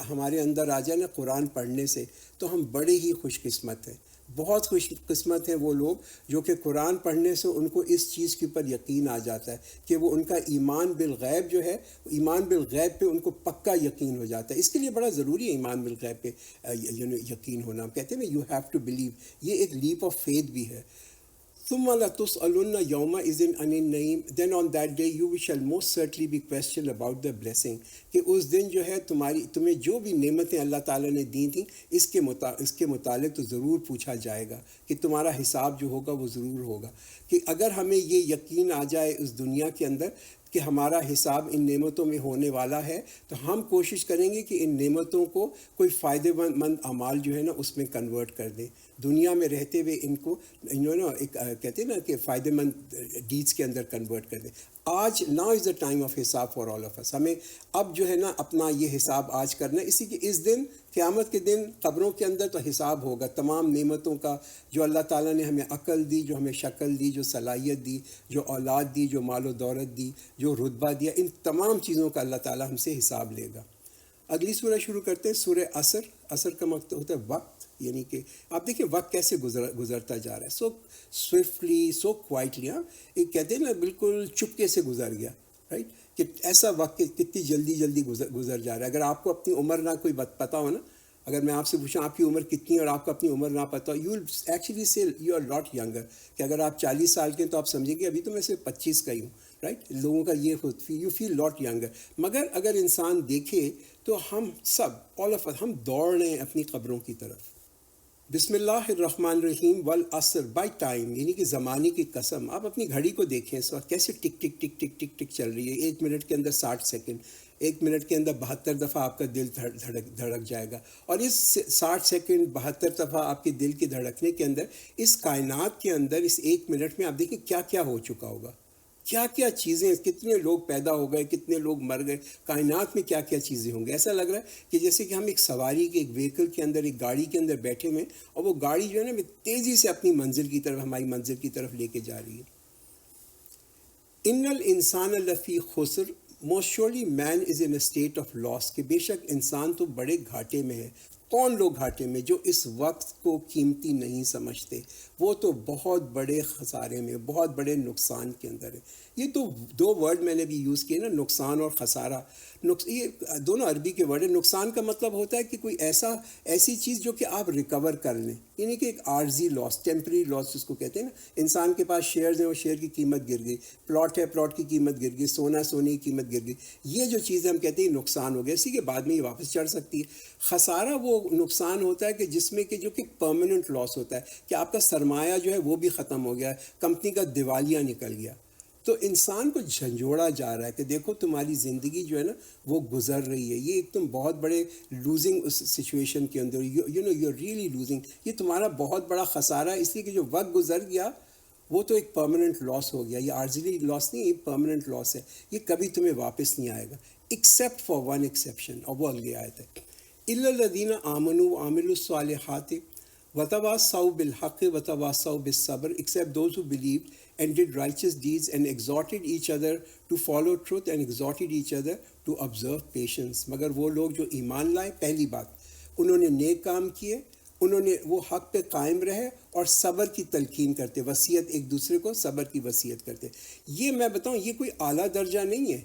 ہمارے اندر آ جائے نا قرآن پڑھنے سے، تو ہم بڑے ہی خوش قسمت ہیں. بہت خوش قسمت ہیں وہ لوگ جو کہ قرآن پڑھنے سے ان کو اس چیز کے اوپر یقین آ جاتا ہے کہ وہ ان کا ایمان بالغیب جو ہے، ایمان بالغیب پہ ان کو پکا یقین ہو جاتا ہے. اس کے لیے بڑا ضروری ہے ایمان بالغیب پہ یقین ہونا. ہم کہتے ہیں نا یو ہیو ٹو بلیو، یہ ایک لیپ آف فیتھ بھی ہے. ثم لتسألن يومئذ عن النعيم, then on that day you shall most certainly be questioned about the blessing, کہ اس دن جو ہے تمہیں جو بھی نعمتیں اللہ تعالیٰ نے دی تھیں اس کے متعلق تو ضرور پوچھا جائے گا, کہ تمہارا حساب جو ہوگا وہ ضرور ہوگا. کہ اگر ہمیں یہ یقین آ جائے اس دنیا کے اندر کہ ہمارا حساب ان نعمتوں میں ہونے والا ہے, تو ہم کوشش کریں گے کہ ان نعمتوں کو کوئی فائدہ مند اعمال جو ہے نا اس میں کنورٹ کر دیں, دنیا میں رہتے ہوئے ان کو ایک کہتے ہیں نا کہ فائدہ مند ڈیڈس کے اندر کنورٹ کر دیں. آج now is the time of حساب فار آل آف اس, ہمیں اب جو ہے نا اپنا یہ حساب آج کرنا ہے, اسی کے اس دن قیامت کے دن قبروں کے اندر تو حساب ہوگا تمام نعمتوں کا, جو اللہ تعالیٰ نے ہمیں عقل دی, جو ہمیں شکل دی, جو صلاحیت دی, جو اولاد دی, جو مال و دولت دی, جو رتبہ دیا, ان تمام چیزوں کا اللہ تعالیٰ ہم سے حساب لے گا. اگلی سورہ شروع کرتے ہیں, سورہ عصر. عصر کا مطلب ہوتا ہے وقت, یعنی کہ آپ دیکھیں وقت کیسے گزرتا جا رہا ہے, سو سوئفٹلی, سو کوائٹلی. ہاں ایک کہتے ہیں نا بالکل چپکے سے گزر گیا, رائٹ, کہ ایسا وقت کتنی جلدی گزر جا رہا ہے. اگر آپ کو اپنی عمر نہ کوئی پتہ ہو نا, اگر میں آپ سے پوچھوں آپ کی عمر کتنی ہے اور آپ کو اپنی عمر نہ پتہ ہو, you will actually say you are lot younger, کہ اگر آپ 40 سال کے ہیں تو آپ سمجھیں گے ابھی تو میں صرف 25 کا ہی ہوں, رائٹ. لوگوں کا یہ یو فیل لاٹ ینگر. مگر اگر انسان دیکھے تو ہم سب آل آف اس ہم دوڑ رہے ہیں اپنی قبروں کی طرف. بسم اللہ الرحمن الرحیم. والعصر, بائی ٹائم, یعنی کہ زمانے کی قسم. آپ اپنی گھڑی کو دیکھیں اس وقت کیسے ٹک ٹک ٹک ٹک ٹک ٹک چل رہی ہے. 1 منٹ کے اندر 60 سیکنڈ, 1 منٹ کے اندر 72 دفعہ آپ کا دل دھڑک جائے گا. اور اس 60 سیکنڈ 72 دفعہ آپ کے دل کے دھڑکنے کے اندر اس کائنات کے اندر اس 1 منٹ میں آپ دیکھیں کیا کیا ہو چکا ہوگا, کیا کیا چیزیں, کتنے لوگ پیدا ہو گئے, کتنے لوگ مر گئے, کائنات میں کیا کیا چیزیں ہوں گی. ایسا لگ رہا ہے کہ جیسے کہ ہم ایک سواری کے ایک وہیکل کے اندر, ایک گاڑی کے اندر بیٹھے ہوئے, اور وہ گاڑی جو ہے نا تیزی سے اپنی منزل کی طرف, ہماری منزل کی طرف لے کے جا رہی ہے. ان الانسان لفی خسر, most surely man is in a state of loss, کہ بے شک انسان تو بڑے گھاٹے میں ہے. کون لوگ گھاٹے میں؟ جو اس وقت کو قیمتی نہیں سمجھتے, وہ تو بہت بڑے خسارے میں, بہت بڑے نقصان کے اندر ہے. یہ تو 2 ورڈ میں نے بھی یوز کیے نا, نقصان اور خسارہ. یہ دونوں عربی کے ورڈ ہیں. نقصان کا مطلب ہوتا ہے کہ کوئی ایسی چیز جو کہ آپ ریکور کر لیں, یعنی کہ ایک عارضی لاس, ٹیمپری لاس جس کو کہتے ہیں نا. انسان کے پاس شیئرز ہیں, وہ شیئر کی قیمت گر گئی, پلاٹ ہے, پلاٹ کی قیمت گر گئی, سونے کی قیمت گر گئی. یہ جو چیزیں ہم کہتے ہیں نقصان ہو گیا, اسی کے بعد میں یہ واپس چڑھ سکتی ہے. خسارہ وہ نقصان ہوتا ہے کہ جس میں کہ جو کہ پرماننٹ لاس ہوتا ہے, کہ آپ کا سرمایہ جو ہے وہ بھی ختم ہو گیا, کمپنی کا دیوالیہ نکل گیا. تو انسان کو جھنجھوڑا جا رہا ہے کہ دیکھو تمہاری زندگی جو ہے نا وہ گزر رہی ہے, یہ ایک تم بہت بڑے لوزنگ اس سچویشن کے اندر, you know you are really losing. یہ تمہارا بہت بڑا خسارہ ہے, اس لیے کہ جو وقت گزر گیا وہ تو ایک پرماننٹ لاس ہو گیا. یہ عارضی لاس نہیں, یہ پرماننٹ لاس ہے, یہ کبھی تمہیں واپس نہیں آئے گا, ایکسیپٹ فار ون ایکسیپشن. اور وہ اگلی آیت ہے, الا الذین آمنوا وعملوا الصالحات وتواصوا بالحق وتواصوا بالصبر, except those who believed and did righteous deeds and exhorted each other to follow truth and exhorted each other to observe patience. مگر وہ لوگ جو ایمان لائے, پہلی بات انہوں نے نیک کام کیے, انہوں نے وہ حق پہ قائم رہے اور صبر کی تلقین کرتے, وصیت ایک دوسرے کو صبر کی وصیت کرتے. یہ میں بتاؤں یہ کوئی اعلیٰ درجہ نہیں ہے,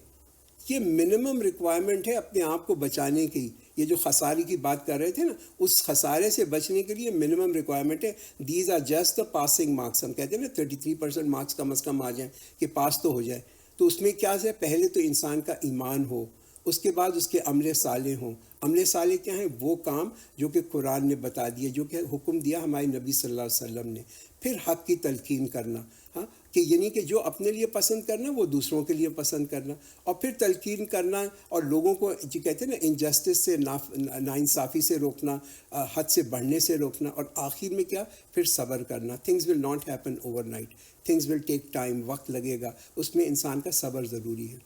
یہ منیمم ریکوائرمنٹ ہے اپنے آپ کو بچانے کی. یہ جو خسارے کی بات کر رہے تھے نا, اس خسارے سے بچنے کے لیے منیمم ریکوائرمنٹ ہے. These are just the passing marks. ہم کہتے ہیں نا 33% مارکس کم از کم آ جائیں کہ پاس تو ہو جائے. تو اس میں کیا ہے, پہلے تو انسان کا ایمان ہو, اس کے بعد اس کے عمل صالح ہوں. عمل صالح کیا ہیں؟ وہ کام جو کہ قرآن نے بتا دیے, جو کہ حکم دیا ہمارے نبی صلی اللہ علیہ وسلم نے. پھر حق کی تلقین کرنا, ہاں, کہ یعنی کہ جو اپنے لیے پسند کرنا وہ دوسروں کے لیے پسند کرنا, اور پھر تلقین کرنا اور لوگوں کو جو کہتے ہیں نا انجسٹس سے, ناانصافی سے روکنا, حد سے بڑھنے سے روکنا, اور آخر میں کیا, پھر صبر کرنا. Things will not happen over night, things will take time, وقت لگے گا, اس میں انسان کا صبر ضروری ہے.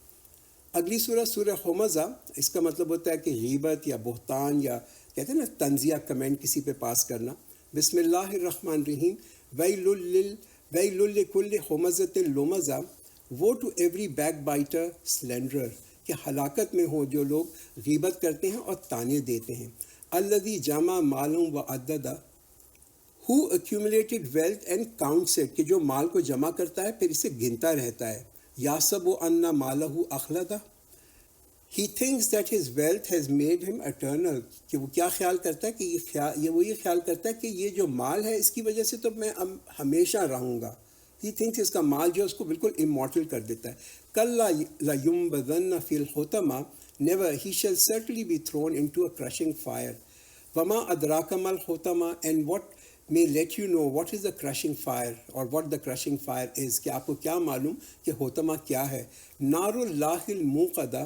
اگلی سورہ ہمزہ, اس کا مطلب ہوتا ہے کہ غیبت یا بہتان یا کہتے ہیں نا طنزیہ کمنٹ کسی پہ پاس کرنا. بسم اللہ الرحمن الرحیم. ویل لکل ہمزۃ لمزہ, وہ ٹو ایوری بیک بائٹر سلینڈرر, کہ ہلاکت میں ہو جو لوگ غیبت کرتے ہیں اور تانے دیتے ہیں. الذی جمع مالا وعددہ, who accumulated wealth and counts it, کہ جو مال کو جمع کرتا ہے پھر اسے گنتا رہتا ہے. یاسب ان مالہ اخلدہ, he thinks that his wealth has made him eternal, کہ وہ کیا خیال کرتا ہے کہ وہ یہ خیال کرتا ہے کہ یہ جو مال ہے اس کی وجہ سے تو میں ہمیشہ رہوں گا. ہی تھنکس اس کا مال جو ہے اس کو بالکل امورٹل کر دیتا ہے. کلا لیمبذن فی الحطمہ, never, he shall certainly be thrown into a crushing fire. وما ادراک ما الحطمہ, and what may let you know what is the crushing fire or what the crushing fire is, کہ آپ کو کیا معلوم کہ حطمہ کیا ہے. نار اللہ الموقدہ,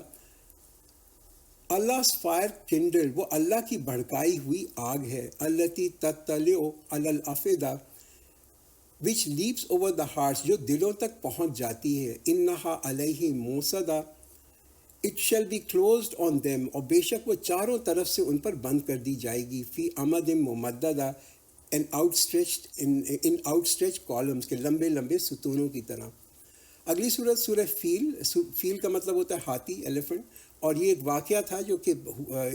Allah's fire kindled, وہ اللہ کی بھڑکائی ہوئی آگ ہے. التی تطلع علی الافئدہ, which leaps over the hearts, جو دلوں تک پہنچ جاتی ہے. انہا علیہ موصدہ, it shall be closed on them, اور بے شک وہ چاروں طرف سے ان پر بند کر دی جائے گی. فی امد ممددہ, and outstretched in outstretched columns, کے لمبے لمبے ستونوں کی طرح. اگلی صورت سورہ فیل کا مطلب ہوتا ہے ہاتھی, ایلیفنٹ, اور یہ ایک واقعہ تھا جو کہ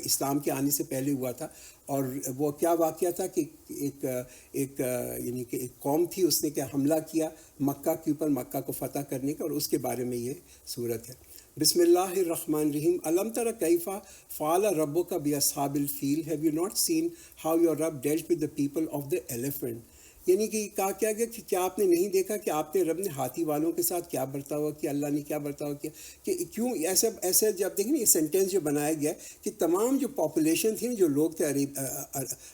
اسلام کے آنے سے پہلے ہوا تھا. اور وہ کیا واقعہ تھا کہ ایک یعنی کہ ایک قوم تھی, اس نے کیا حملہ کیا مکہ کے اوپر, مکہ کو فتح کرنے کا, اور اس کے بارے میں یہ صورت ہے. بسم اللہ الرحمن الرحیم. الم تر کیف فعل ربک باصحاب الفیل, have you not seen how your رب dealt with the people of the elephant. یعنی کہ کہا کیا گیا کہ کیا آپ نے نہیں دیکھا کہ آپ نے رب نے ہاتھی والوں کے ساتھ کیا برتاؤ کیا, اللہ نے کیا برتاؤ کیا, کہ کیوں ایسا جب دیکھیں یہ سینٹینس جو بنایا گیا کہ تمام جو پاپولیشن تھی, جو لوگ تھے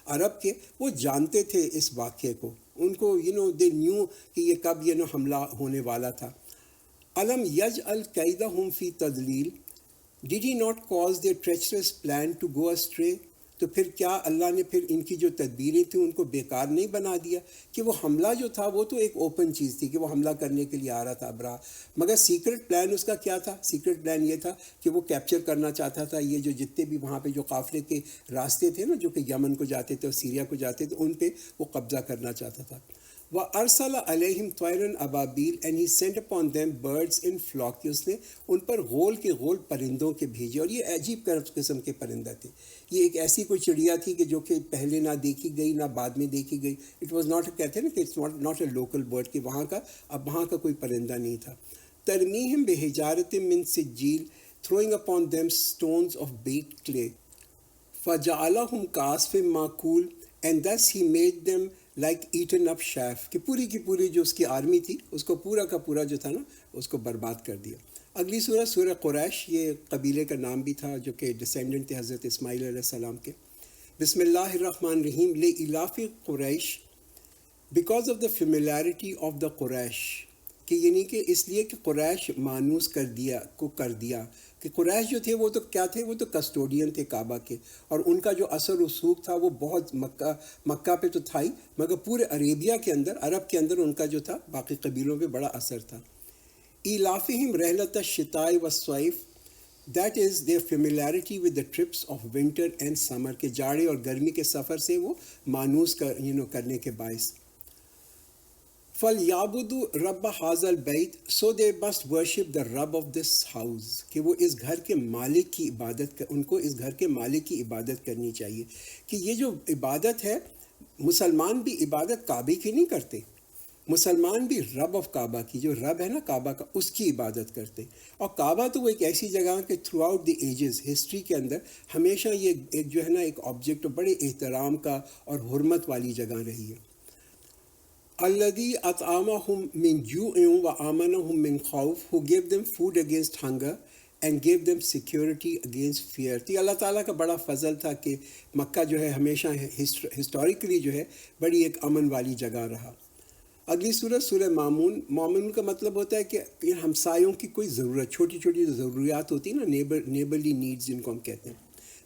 عرب کے, وہ جانتے تھے اس واقعے کو, ان کو دے نیو کہ یہ کب حملہ ہونے والا تھا. علم یجعل کیدہم فی تضلیل, did he not cause their treacherous plan to go astray, تو پھر کیا اللہ نے پھر ان کی جو تدبیریں تھیں ان کو بیکار نہیں بنا دیا, کہ وہ حملہ جو تھا وہ تو ایک اوپن چیز تھی کہ وہ حملہ کرنے کے لیے آ رہا تھا ابراہ, مگر سیکرٹ پلان اس کا کیا تھا؟ سیکرٹ پلان یہ تھا کہ وہ کیپچر کرنا چاہتا تھا یہ جو جتنے بھی وہاں پہ جو قافلے کے راستے تھے نا, جو کہ یمن کو جاتے تھے اور سیریا کو جاتے تھے, ان پہ وہ قبضہ کرنا چاہتا تھا. وَأَرْسَلَ عَلَيْهِمْ طَيْرًا أَبَابِيلَ, and he sent upon them birds in flock, کہ اس نے ان پر غول کے غول پرندوں کے بھیجے. اور یہ عجیب قسم کے پرندہ تھے, یہ ایک ایسی کوئی چڑیا تھی کہ جو کہ پہلے نہ دیکھی گئی نہ بعد میں دیکھی گئی. اٹ واز ناٹ, کہتے ہیں نا کہ it's not a local bird, کہ وہاں کا کوئی پرندہ نہیں تھا. ترمیہم بحجارۃ من سجیل, throwing upon them stones of baked clay. فَجَعَلَهُمْ كَعَصْفٍ مَأْكُولٍ, and thus he made them like eaten up chaff, کہ پوری کی پوری جو اس کی آرمی تھی اس کو پورا کا پورا جو تھا نا اس کو برباد کر دیا. اگلی سورہ سورہ قریش, یہ قبیلے کا نام بھی تھا جو کہ ڈسینڈنٹ تھے حضرت اسماعیل علیہ السلام کے. بسم اللہ الرحمن الرحیم. لإلاف قریش, because of the familiarity of the Quraysh, کہ یعنی کہ اس لیے کہ قریش مانوس کر دیا کہ قریش جو تھے وہ تو کیا تھے, وہ تو کسٹوڈین تھے کعبہ کے, اور ان کا جو اثر و رسوخ تھا وہ بہت مکہ پہ تو تھا ہی, مگر پورے عربیہ کے اندر, عرب کے اندر ان کا جو تھا باقی قبیلوں پہ بڑا اثر تھا. ایلافہم رحلۃ الشتاء والصیف, that is their familiarity with the trips of winter and summer, کے جاڑے اور گرمی کے سفر سے وہ مانوس کرنے کے باعث. فَلْيَعْبُدُوا رَبَّ هَذَا الْبَيْتِ, so they must worship the Rabb of this house, کہ وہ اس گھر کے مالک کی عبادت ان کو اس گھر کے مالک کی عبادت کرنی چاہیے. کہ یہ جو عبادت ہے, مسلمان بھی عبادت کعبے کی نہیں کرتے, مسلمان بھی رب آف کعبہ کی, جو رب ہے نا کعبہ کا, اس کی عبادت کرتے. اور کعبہ تو وہ ایک ایسی جگہ کہ throughout the ages, history کے اندر ہمیشہ یہ ایک جو ہے نا ایک آبجیکٹ بڑے احترام کا اور حرمت والی جگہ رہی ہے. الذی اطعمہم من جوع وآمنہم من خوف, who gave them food against hunger and gave them security against fear. تو اللہ تعالیٰ کا بڑا فضل تھا کہ مکہ جو ہے ہمیشہ ہسٹوریکلی جو ہے بڑی ایک امن والی جگہ رہا. اگلی سورۃ سورہ مامون. مامون کا مطلب ہوتا ہے کہ ہمسایوں کی کوئی ضرورت, چھوٹی چھوٹی ضروریات ہوتی ہیں نا, نیبرلی نیڈز جن کو ہم کہتے ہیں.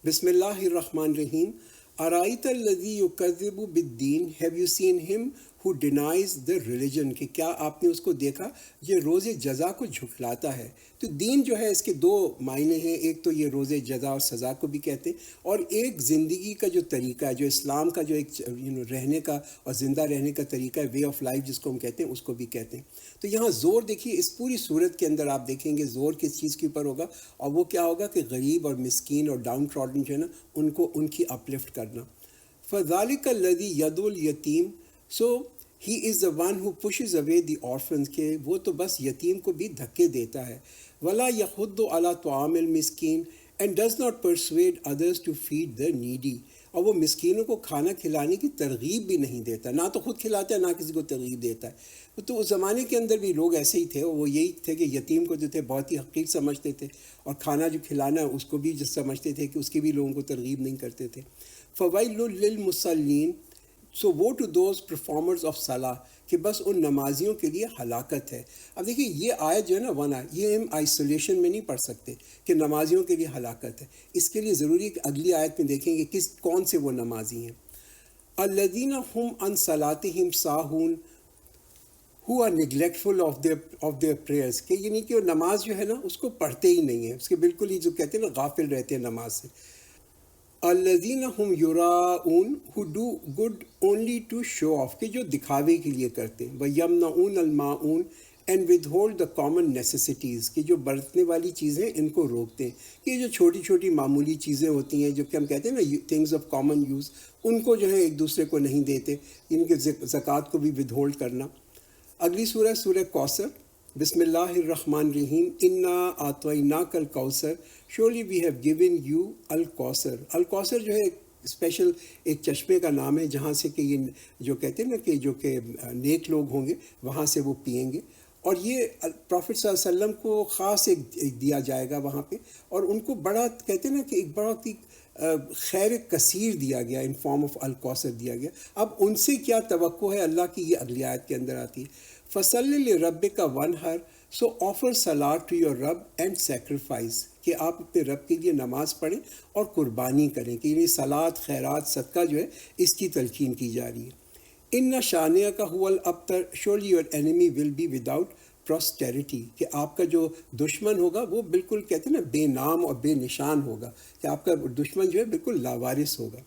بسم اللہ الرحمن الرحیم. ارائیت الذی یکذب بالدین, ہیو یو سین ہم who denies the religion, کہ کیا آپ نے اس کو دیکھا یہ روز جزا کو جھٹلاتا ہے. تو دین جو ہے اس کے دو معنی ہیں, ایک تو یہ روز جزا اور سزا کو بھی کہتے ہیں, اور ایک زندگی کا جو طریقہ ہے, جو اسلام کا جو ایک رہنے کا اور زندہ رہنے کا طریقہ ہے, وے آف لائف جس کو ہم کہتے ہیں, اس کو بھی کہتے ہیں. تو یہاں زور دیکھیے اس پوری صورت کے اندر آپ دیکھیں گے زور کس چیز کے اوپر ہوگا, اور وہ کیا ہوگا کہ غریب اور مسکین اور ڈاؤن ٹراڈن جو ہے نا ان کو ان کی اپلفٹ کرنا. فَذَلِكَ الَّذِي يَدْعُو الْيَتِيمَ, so he is the one who pushes away the orphans, کہ وہ تو بس یتیم کو بھی دھکے دیتا ہے. وَلَا يَحُضُّ عَلَى طَعَامِ الْمِسْكِينِ, and does not persuade others to feed the needy. اور وہ مسکینوں کو کھانا کھلانے کی ترغیب بھی نہیں دیتا، نہ تو خود کھلاتا ہے نہ کسی کو ترغیب دیتا ہے۔ تو اس زمانے کے اندر بھی لوگ ایسے ہی تھے، وہ یہی تھے کہ یتیم کو جو تھے بہت ہی حقیر سمجھتے تھے، اور کھانا جو کھلانا ہے اس کو بھی جس سمجھتے تھے کہ اس کی بھی لوگوں کو ترغیب نہیں کرتے تھے۔ فویل للمصلین، سو وہ ٹو دوز پرفارمرز آف صلاح، کہ بس ان نمازیوں کے لیے ہلاکت ہے۔ اب دیکھیے یہ آیت جو ہے نا ورنہ یہ ہم آئسولیشن میں نہیں پڑھ سکتے کہ نمازیوں کے لیے ہلاکت ہے، اس کے لیے ضروری ہے کہ اگلی آیت میں دیکھیں گے کون سے وہ نمازی ہیں۔ الذین ہم عن صلاتہم ساہون، who are neglectful of their prayers، کہ یعنی کہ وہ نماز جو ہے نا اس کو پڑھتے ہی نہیں ہیں، اس کے بالکل ہی جو کہتے ہیں نا غافل رہتے ہیں نماز سے۔ الذین ہم یراؤن، who do good only to show off، کہ جو دکھاوے کے لیے کرتے ہیں۔ وَيَمْنَعُونَ الْمَاعُونَ and withhold the common necessities، کہ جو برتنے والی چیزیں ان کو روکتے ہیں، کہ جو چھوٹی چھوٹی معمولی چیزیں ہوتی ہیں جو کہ ہم کہتے ہیں نا things of common use، ان کو جو ہے ایک دوسرے کو نہیں دیتے، ان کے زکوٰۃ کو بھی withhold کرنا۔ اگلی سورہ سورہ کوثر، بسم اللہ الرحمن الرحیم، انا اعطیناک الکوثر، surely we have given you الکوثر۔ الکوثر جو ہے ایک اسپیشل ایک چشمے کا نام ہے جہاں سے کہ یہ جو کہتے ہیں نا کہ جو کہ نیک لوگ ہوں گے وہاں سے وہ پئیں گے، اور یہ پروفٹ صلی اللہ علیہ وسلم کو خاص ایک دیا جائے گا وہاں پہ، اور ان کو بڑا کہتے ہیں نا کہ ایک بڑا خیر کثیر دیا گیا، ان فارم آف الکوثر دیا گیا۔ اب ان سے کیا توقع ہے اللہ کی، یہ اگلی آیت کے اندر آتی ہے۔ فَصَلِّ لِرَبِّكَ وَانْحَرْ، سو آفر صلاۃ ٹو یور رب اینڈ سیکریفائز، کہ آپ اپنے رب کے لیے نماز پڑھیں اور قربانی کریں، کہ یہ صلاۃ، خیرات، صدقہ جو ہے اس کی تلقین کی جا رہی ہے۔ اِنَّ شَانِئَكَ هُوَ الْأَبْتَرُ، surely your enemy will be without prosperity، کہ آپ کا جو دشمن ہوگا وہ بالکل کہتے ہیں نا بے نام اور بے نشان ہوگا، کہ آپ کا دشمن جو ہے بالکل لاوارث ہوگا۔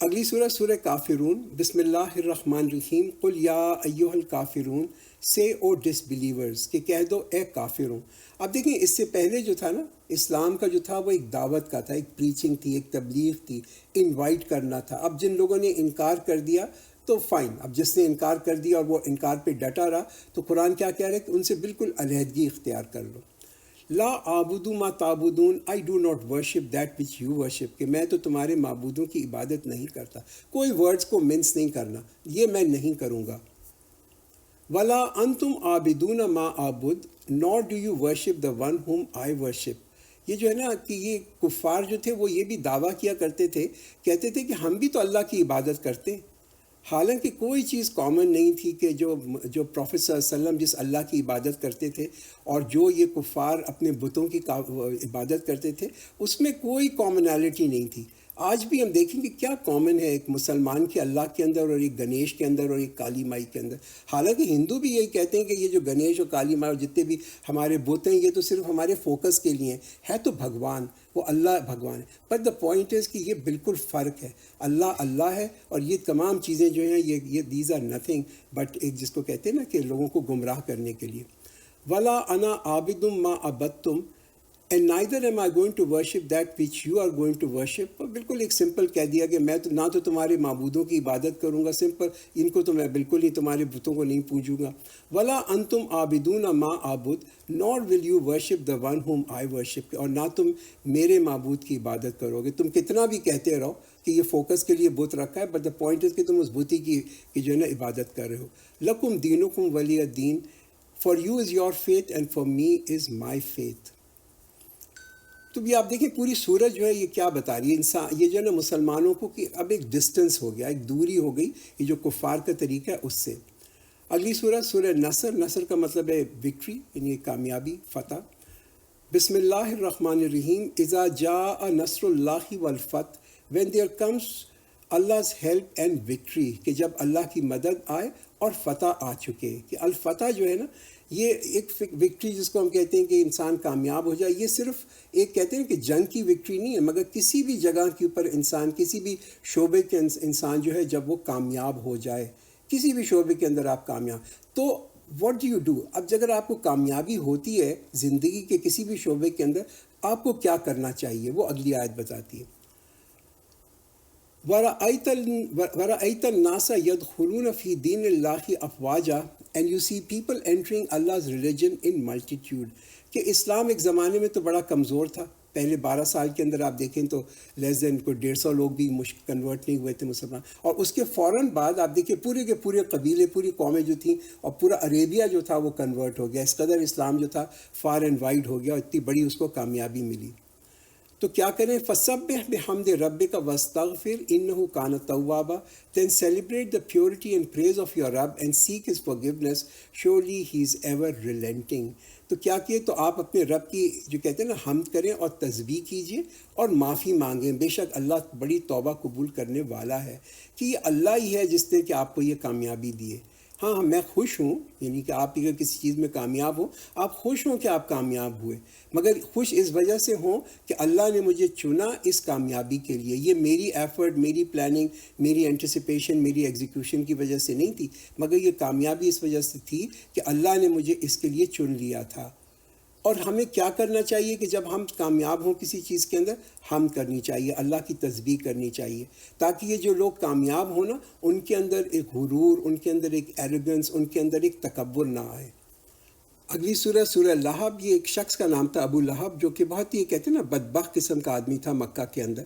اگلی سورہ سورہ کافرون، بسم اللہ الرحمن الرحیم، قل یا ایہا الکافرون، سے او ڈس بلیورز، کہ کہہ دو اے کافروں۔ اب دیکھیں اس سے پہلے جو تھا نا اسلام کا جو تھا وہ ایک دعوت کا تھا، ایک پریچنگ تھی، ایک تبلیغ تھی، انوائٹ کرنا تھا۔ اب جن لوگوں نے انکار کر دیا تو فائن، اب جس نے انکار کر دیا اور وہ انکار پہ ڈٹا رہا تو قرآن کیا کہہ رہا ہے کہ ان سے بالکل علیحدگی اختیار کر لو۔ لا اعبد ما تعبدون، I do not worship that which you worship, کہ میں تو تمہارے معبودوں کی عبادت نہیں کرتا، کوئی ورڈز کو منس نہیں کرنا، یہ میں نہیں کروں گا۔ ولا انتم عابدون ما اعبد nor do you worship the one whom I worship. یہ جو ہے نا کہ یہ کفار جو تھے وہ یہ بھی دعویٰ کیا کرتے تھے، کہتے تھے کہ ہم بھی تو اللہ کی عبادت کرتے ہیں، حالانکہ کوئی چیز کامن نہیں تھی کہ جو پروفٹ صلی اللہ علیہ وسلم جس اللہ کی عبادت کرتے تھے اور جو یہ کفار اپنے بتوں کی عبادت کرتے تھے اس میں کوئی کامنالٹی نہیں تھی۔ آج بھی ہم دیکھیں کہ کیا کامن ہے ایک مسلمان کے اللہ کے اندر اور ایک گنیش کے اندر اور ایک کالی مائی کے اندر۔ حالانکہ ہندو بھی یہی کہتے ہیں کہ یہ جو گنیش اور کالی مائی اور جتنے بھی ہمارے بت ہیں یہ تو صرف ہمارے فوکس کے لیے ہے تو بھگوان، وہ اللہ بھگوان ہے، بٹ دا پوائنٹ از کہ یہ بالکل فرق ہے، اللہ اللہ ہے اور یہ تمام چیزیں جو ہیں یہ دیز آر نتھنگ بٹ ایک جس کو کہتے ہیں نا کہ لوگوں کو گمراہ کرنے کے لیے۔ ولا انا عابد ما عبدتم and neither am I going to worship that which you are going to worship۔ بالکل ایک سمپل کہہ دیا کہ میں تو نہ تو تمہارے معبودوں کی عبادت کروں گا، سمپل، ان کو تو میں بالکل ہی تمہارے بتوں کو نہیں پوجوں گا۔ ولا انتم عابدون ما اعبد nor will you worship the one whom I worship، اور نہ تم میرے معبود کی عبادت کرو گے۔ تم کتنا بھی کہتے رہو کہ یہ فوکس کے لیے بت رکھا ہے، بٹ دا پوائنٹ از کہ تم اس بتی کی جو ہے نا عبادت کر رہے ہو۔ لکم دینکم ولی الدین، for you is your faith and for me is my faith. تو بھی آپ دیکھیں پوری سورج جو ہے یہ کیا بتا رہی ہے، انسان یہ جو ہے نا مسلمانوں کو کہ اب ایک ڈسٹنس ہو گیا، ایک دوری ہو گئی یہ جو کفار کا طریقہ ہے اس سے۔ اگلی سورہ سورہ نصر، نصر کا مطلب ہے وکٹری، یعنی کامیابی، فتح۔ بسم اللہ الرحمن الرحیم، اذا جاء نصر اللہ والفتح، when there comes Allah's help and victory، کہ جب اللہ کی مدد آئے اور فتح آ چکے، کہ الفتح جو ہے نا یہ ایک وکٹری جس کو ہم کہتے ہیں کہ انسان کامیاب ہو جائے، یہ صرف ایک کہتے ہیں کہ جنگ کی وکٹری نہیں ہے، مگر کسی بھی جگہ کے اوپر انسان، کسی بھی شعبے کے انسان جو ہے جب وہ کامیاب ہو جائے، کسی بھی شعبے کے اندر آپ کامیاب، تو واٹ ڈو یو ڈو؟ اب اگر آپ کو کامیابی ہوتی ہے زندگی کے کسی بھی شعبے کے اندر آپ کو کیا کرنا چاہیے، وہ اگلی آیت بتاتی ہے۔ وَرَأَيْتَ النَّاسَ يَدْخُلُونَ فِي دِينِ اللَّهِ أَفْوَاجًا، and you see people entering Allah's religion in multitude، کہ اسلام ایک زمانے میں تو بڑا کمزور تھا، پہلے 12 سال کے اندر آپ دیکھیں تو لیس دین کوئی 150 لوگ بھی کنورٹ نہیں ہوئے تھے مسلمان. اور اس کے فوراً بعد آپ دیکھیں پورے کے پورے قبیلے پوری قومیں جو تھیں اور پورا عربیہ جو تھا وہ کنورٹ ہو گیا. اس قدر اسلام جو تھا فار اینڈ وائڈ ہو گیا اور اتنی بڑی اس کو کامیابی ملی. تو کیا کریں؟ فَسَبِّحْ بِحَمْدِ رَبِّكَ وَاسْتَغْفِرْ إِنَّهُ كَانَ تَوَّابًا. Then celebrate the purity and praise of your Rabb and seek his forgiveness. Surely he is ever relenting. تو کیا کیے؟ تو آپ اپنے رب کی جو کہتے ہیں نا حمد کریں اور تسبیح کیجیے اور معافی مانگیں. بے شک اللہ بڑی توبہ قبول کرنے والا ہے. کہ یہ اللہ ہی ہے جس نے کہ آپ کو یہ کامیابی دی ہے. ہاں میں خوش ہوں، یعنی کہ آپ اگر کسی چیز میں کامیاب ہوں آپ خوش ہوں کہ آپ کامیاب ہوئے، مگر خوش اس وجہ سے ہوں کہ اللہ نے مجھے چنا اس کامیابی کے لیے. یہ میری ایفرٹ، میری پلاننگ، میری انٹیسپیشن، میری ایگزیکیوشن کی وجہ سے نہیں تھی، مگر یہ کامیابی اس وجہ سے تھی کہ اللہ نے مجھے اس کے لیے چن لیا تھا. اور ہمیں کیا کرنا چاہیے کہ جب ہم کامیاب ہوں کسی چیز کے اندر ہم کرنی چاہیے، اللہ کی تسبیح کرنی چاہیے، تاکہ یہ جو لوگ کامیاب ہوں نا ان کے اندر ایک غرور، ان کے اندر ایک ایروگنس، ان کے اندر ایک تکبر نہ آئے. اگلی سورہ سورہ لہب، یہ ایک شخص کا نام تھا ابو لہب، جو کہ بہت ہی کہتے ہیں نا بدبخت قسم کا آدمی تھا مکہ کے اندر.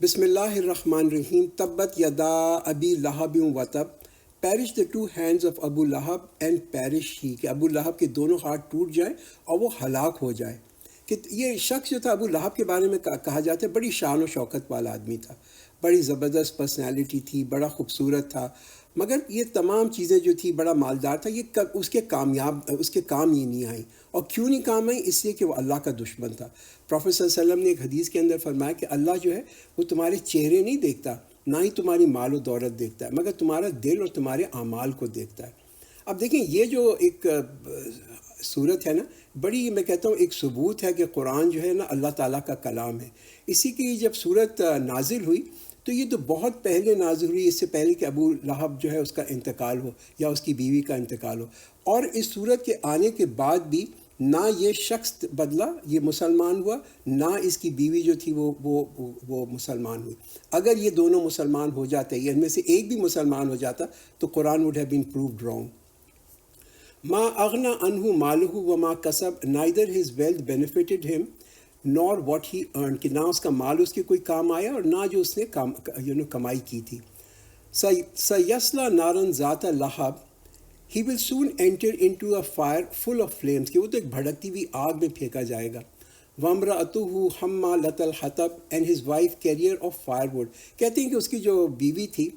بسم اللہ الرحمن الرحیم. تبت یدا ابی لہب وتب. Perish the two hands of ابو لہب اینڈ پیرش ہی، کہ ابو لہب کے دونوں ہاتھ ٹوٹ جائیں اور وہ ہلاک ہو جائے. کہ یہ شخص جو تھا ابو لہب کے بارے میں کہا جاتا ہے بڑی شان و شوکت والا آدمی تھا، بڑی زبردست پرسنالٹی تھی، بڑا خوبصورت تھا، مگر یہ تمام چیزیں جو تھی بڑا مالدار تھا، یہ اس کے کام ہی نہیں آئیں. اور کیوں نہیں کام آئیں؟ اس لیے کہ وہ اللہ کا دشمن تھا. پروفیٹ صلی اللہ علیہ وسلم نے ایک حدیث کے اندر فرمایا کہ اللہ جو ہے وہ تمہارے چہرے نہیں دیکھتا، نہ ہی تمہاری مال و دولت دیکھتا ہے، مگر تمہارا دل اور تمہارے اعمال کو دیکھتا ہے. اب دیکھیں یہ جو ایک صورت ہے نا، بڑی میں کہتا ہوں ایک ثبوت ہے کہ قرآن جو ہے نا اللہ تعالیٰ کا کلام ہے. اسی کی جب صورت نازل ہوئی تو یہ تو بہت پہلے نازل ہوئی، اس سے پہلے کہ ابو لہب جو ہے اس کا انتقال ہو یا اس کی بیوی کا انتقال ہو. اور اس صورت کے آنے کے بعد بھی نہ یہ شخص بدلا، یہ مسلمان ہوا، نہ اس کی بیوی جو تھی وہ مسلمان ہوئی. اگر یہ دونوں مسلمان ہو جاتے، ان میں سے ایک بھی مسلمان ہو جاتا تو قرآن would have been proved wrong. ما اغنا عنہ مالہ وما کسب، neither his wealth benefited him nor what he earned، کہ نہ اس کا مال اس کے کوئی کام آیا اور نہ جو اس نے کمائی کی تھی. سیصلی نارا ذات لہب، he will soon enter into a fire full of flames، کہ وہ تو ایک بھڑکتی ہوئی آگ میں پھینکا جائے گا. وامرأتہ حمالۃ الحطب، and his wife carrier of firewood. کہتے ہیں کہ اس کی جو بیوی تھی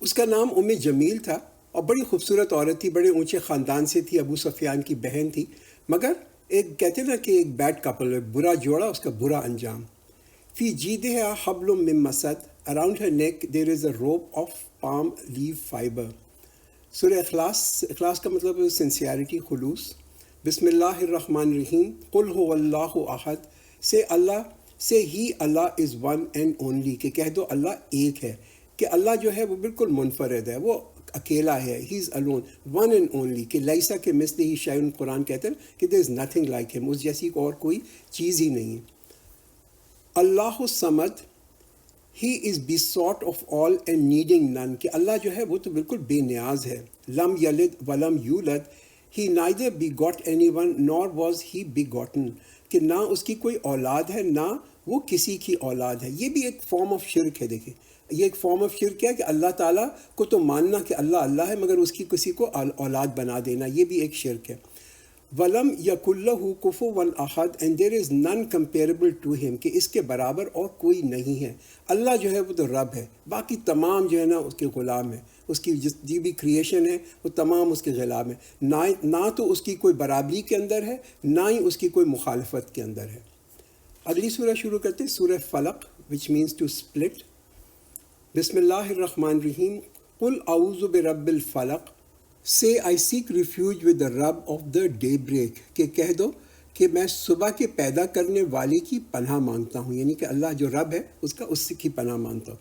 اس کا نام ام جمیل تھا اور بڑی خوبصورت عورت تھی، بڑے اونچے خاندان سے تھی، ابو سفیان کی بہن تھی، مگر ایک کہتے ہیں نا کہ ایک بیڈ کپل، ایک برا جوڑا، اس کا برا انجام. فی جیدہا حبل من مسد، اراؤنڈ ہر نیک دیر از اے روپ آف پام لیف فائبر. سورہ اخلاص کا مطلب ہے سنسیئرٹی، خلوص. بسم اللہ الرحمن الرحیم. قل هو اللہ احد، سے ہی اللہ از ون اینڈ اونلی، کہ کہہ دو اللہ ایک ہے، کہ اللہ جو ہے وہ بالکل منفرد ہے، وہ اکیلا ہے، ہی از الون، ون اینڈ اونلی، کہ لیسا کے مثلہ ہی شیء، قرآن کہتے ہیں کہ دیر از نتھنگ لائک ہم، اس جیسی اور کوئی چیز ہی نہیں ہے. اللہ الصمد، ہی از besought of all and needing none، کہ اللہ جو ہے وہ تو بالکل بے نیاز ہے. لم یلد ولم یولد، he neither begot anyone nor was he begotten، کہ نہ اس کی کوئی اولاد ہے نہ وہ کسی کی اولاد ہے. یہ بھی ایک فارم آف شرک ہے. دیکھیں یہ ایک فارم آف شرک ہے کہ اللہ تعالیٰ کو تو ماننا کہ اللہ اللہ ہے مگر اس کی کسی کو اولاد بنا دینا، یہ بھی ایک شرک ہے. وَلَمْ يَكُنْ لَهُ كُفُوًا أَحَدٌ، and there is none comparable to him، کہ اس کے برابر اور کوئی نہیں ہے. اللہ جو ہے وہ تو رب ہے، باقی تمام جو ہے نا اس کے غلام ہیں، اس کی جتنی بھی کریشن ہے وہ تمام اس کے غلام ہیں. نہ تو اس کی کوئی برابری کے اندر ہے، نہ ہی اس کی کوئی مخالفت کے اندر ہے. اگلی سورہ شروع کرتے ہیں، سورہ فلق، which means to split. بسم اللہ الرحمن الرحیم. قل اعوذ برب الفلق، Say I seek refuge with the Rabb of the daybreak، کہ کہہ دو کہ میں صبح کے پیدا کرنے والے کی پناہ مانگتا ہوں، یعنی کہ اللہ جو رب ہے اس کا، اس کی پناہ مانگتا ہوں.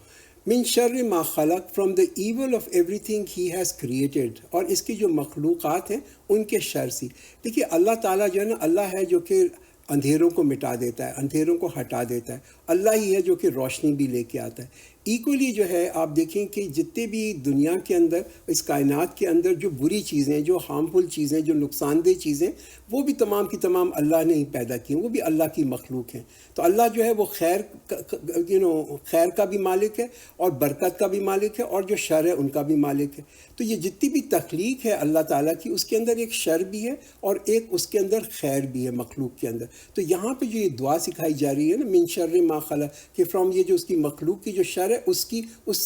من شر ما خلق، from the evil of everything he has created، اور اس کی جو مخلوقات ہیں ان کے شر سے. دیکھیے اللہ تعالیٰ جو ہے نا، اللہ ہے جو کہ اندھیروں کو مٹا دیتا ہے، اندھیروں کو ہٹا دیتا ہے، اللہ ہی ہے جو کہ روشنی بھی لے کے آتا ہے۔ ایکولی جو ہے آپ دیکھیں کہ جتنے بھی دنیا کے اندر، اس کائنات کے اندر جو بری چیزیں، جو ہارمفل چیزیں، جو نقصان دہ چیزیں، وہ بھی تمام کی تمام اللہ نے ہی پیدا کی ہیں، وہ بھی اللہ کی مخلوق ہیں۔ تو اللہ جو ہے وہ خیر کا بھی مالک ہے اور برکت کا بھی مالک ہے، اور جو شر ہے ان کا بھی مالک ہے۔ تو یہ جتنی بھی تخلیق ہے اللہ تعالیٰ کی، اس کے اندر ایک شر بھی ہے اور ایک اس کے اندر خیر بھی ہے مخلوق کے اندر۔ تو یہاں پہ جو یہ دعا سکھائی جا رہی ہے نا، من شر ما خلق، کہ فرام یہ جو اس کی مخلوق کی جو شر ہے اس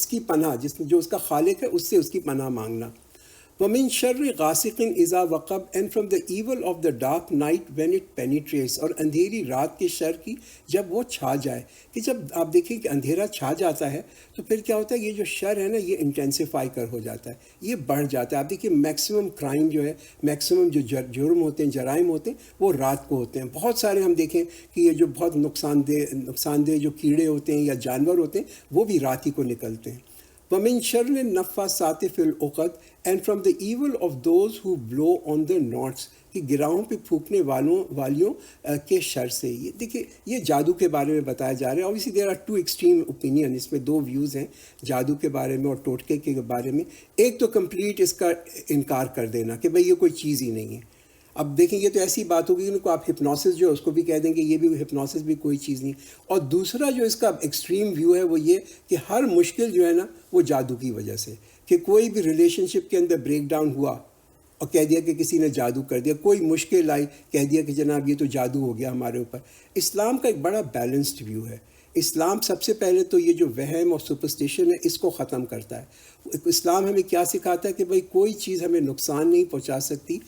کی پناہ، جو اس کا خالق ہے اس سے اس کی پناہ مانگنا۔ وَمِن شَرِّ غَاسِقٍ إِذَا وَقَبَ، and from the evil of the dark night when it penetrates, اور اندھیری رات کے شر کی جب وہ چھا جائے، کہ جب آپ دیکھیں کہ اندھیرا چھا جاتا ہے تو پھر کیا ہوتا ہے، یہ جو شر ہے نا یہ انٹینسیفائی ہو جاتا ہے، یہ بڑھ جاتا ہے۔ آپ دیکھیں میکسیمم کرائم جو ہے، میکسیمم جو جرم ہوتے ہیں، جرائم ہوتے ہیں، وہ رات کو ہوتے ہیں۔ بہت سارے ہم دیکھیں کہ یہ جو بہت نقصان دہ جو کیڑے ہوتے ہیں یا جانور ہوتے ہیں، وہ بھی رات ہی کو نکلتے ہیں۔ وَمِن شَرِّ النَّفَّاثَاتِ فِي الْعُقَدِ، and from the evil of those who blow on the knots, کہ گراہوں پہ پھونکنے والیوں کے شر سے۔ یہ دیکھیں یہ جادو کے بارے میں بتایا جا رہا ہے۔ Obviously there are two extreme opinion, اس میں دو ویوز ہیں جادو کے بارے میں اور ٹوٹکے کے بارے میں۔ ایک تو کمپلیٹ اس کا انکار کر دینا کہ بھئی یہ کوئی چیز ہی نہیں ہے۔ اب دیکھیں یہ تو ایسی بات ہوگی کہ آپ ہپنوسس جو ہے اس کو بھی کہہ دیں گے یہ بھی ہپنوسس بھی کوئی چیز نہیں۔ اور دوسرا جو اس کا ایکسٹریم ویو ہے وہ یہ کہ ہر مشکل جو ہے نا وہ جادو کی وجہ سے، کہ کوئی بھی ریلیشن شپ کے اندر بریک ڈاؤن ہوا اور کہہ دیا کہ کسی نے جادو کر دیا، کوئی مشکل آئی کہہ دیا کہ جناب یہ تو جادو ہو گیا ہمارے اوپر۔ اسلام کا ایک بڑا بیلنسڈ ویو ہے۔ اسلام سب سے پہلے تو یہ جو وہم اور سپرسٹیشن ہے اس کو ختم کرتا ہے۔ اسلام ہمیں کیا سکھاتا ہے کہ بھئی کوئی چیز ہمیں نقصان نہیں پہنچا سکتی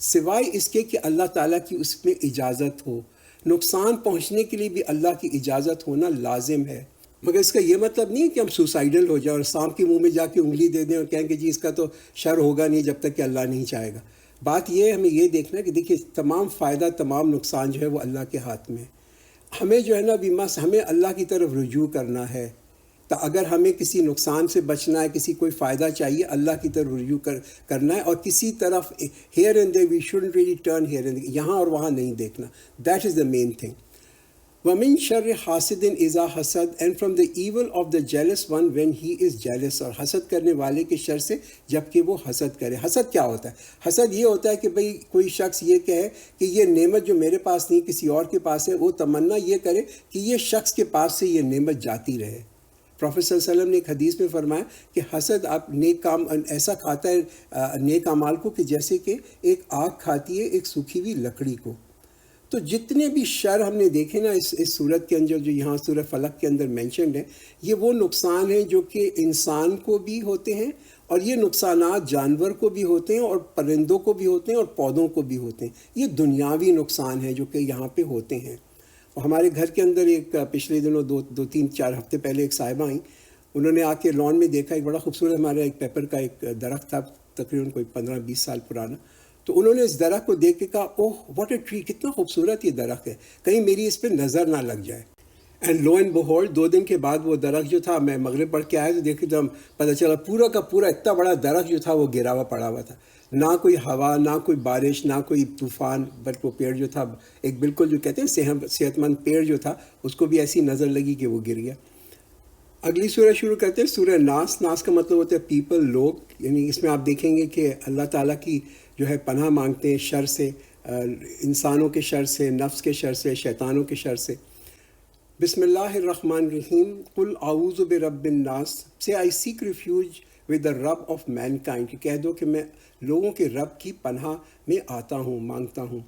سوائے اس کے کہ اللہ تعالیٰ کی اس میں اجازت ہو۔ نقصان پہنچنے کے لیے بھی اللہ کی اجازت ہونا لازم ہے، مگر اس کا یہ مطلب نہیں کہ ہم سوسائڈل ہو جائیں اور سانپ کے منہ میں جا کے انگلی دے دیں اور کہیں کہ جی اس کا تو شر ہوگا نہیں جب تک کہ اللہ نہیں چاہے گا۔ بات یہ ہے ہمیں یہ دیکھنا ہے کہ دیکھیے تمام فائدہ تمام نقصان جو ہے وہ اللہ کے ہاتھ میں ہے۔ ہمیں جو ہے نا ہمیں اللہ کی طرف رجوع کرنا ہے۔ تو اگر ہمیں کسی نقصان سے بچنا ہے، کسی کوئی فائدہ چاہیے، اللہ کی طرف رجوع کرنا ہے، اور کسی طرف here and there we shouldn't really turn here and یہاں اور وہاں نہیں دیکھنا۔ That is the main thing. وَمِن شَرِّ حَاسِدٍ إِذَا حَسَدَ، and from the evil of the jealous one when he is jealous, اور حسد کرنے والے کے شر سے جب کہ وہ حسد کرے۔ حسد کیا ہوتا ہے؟ حسد یہ ہوتا ہے کہ بھئی کوئی شخص یہ کہے کہ یہ نعمت جو میرے پاس نہیں کسی اور کے پاس ہے، وہ تمنا یہ کرے کہ یہ شخص کے پاس سے یہ نعمت جاتی رہے۔ پروفیٹ صلی اللہ علیہ وسلم نے ایک حدیث میں فرمایا کہ حسد آپ نیک کام ایسا کھاتا ہے نیک اعمال کو کہ جیسے کہ ایک آگ کھاتی ہے ایک سوکھی ہوئی لکڑی کو۔ تو جتنے بھی شر ہم نے دیکھے نا اس صورت کے اندر جو یہاں سورہ فلق کے اندر مینشنڈ ہیں، یہ وہ نقصان ہیں جو کہ انسان کو بھی ہوتے ہیں، اور یہ نقصانات جانور کو بھی ہوتے ہیں اور پرندوں کو بھی ہوتے ہیں اور پودوں کو بھی ہوتے ہیں۔ یہ دنیاوی نقصان ہیں جو کہ یہاں پہ ہوتے ہیں۔ اور ہمارے گھر کے اندر ایک پچھلے دنوں دو تین چار ہفتے پہلے ایک صاحبہ آئیں، انہوں نے آ کے لان میں دیکھا ایک بڑا خوبصورت ہمارا ایک پیپر کا ایک درخت تھا تقریباً کوئی 15-20 سال پرانا۔ تو انہوں نے اس درخت کو دیکھ کے کہا اوہ واٹ اے ٹری، کتنا خوبصورت یہ درخت ہے، کہیں میری اس پہ نظر نہ لگ جائے۔ اینڈ لو اینڈ بہولڈ 2 دن کے بعد وہ درخت جو تھا، میں مغرب پڑھ کے آیا تو دیکھے تو پتہ چلا پورا کا پورا اتنا بڑا درخت جو تھا وہ گرا ہوا پڑا ہوا تھا، نہ کوئی ہوا نہ کوئی بارش نہ کوئی طوفان، بٹ وہ پیڑ جو تھا ایک بالکل جو کہتے ہیں صحت مند پیڑ جو تھا اس کو بھی ایسی نظر لگی کہ وہ گر گیا۔ اگلی سورہ شروع کرتے ہیں سورہ ناس۔ ناس کا مطلب ہوتا ہے پیپل، لوگ، یعنی اس میں آپ دیکھیں گے کہ اللہ تعالیٰ کی جو ہے پناہ مانگتے ہیں شر سے، انسانوں کے شر سے، نفس کے شر سے، شیطانوں کے شر سے۔ بسم اللہ الرحمن الرحیم، قل اعوذ برب الناس، سے آئی سیک ریفیوج ود دا رب آف مین کائنڈ، کہ کہہ دو کہ میں لوگوں کے رب کی پناہ میں آتا ہوں، مانگتا ہوں۔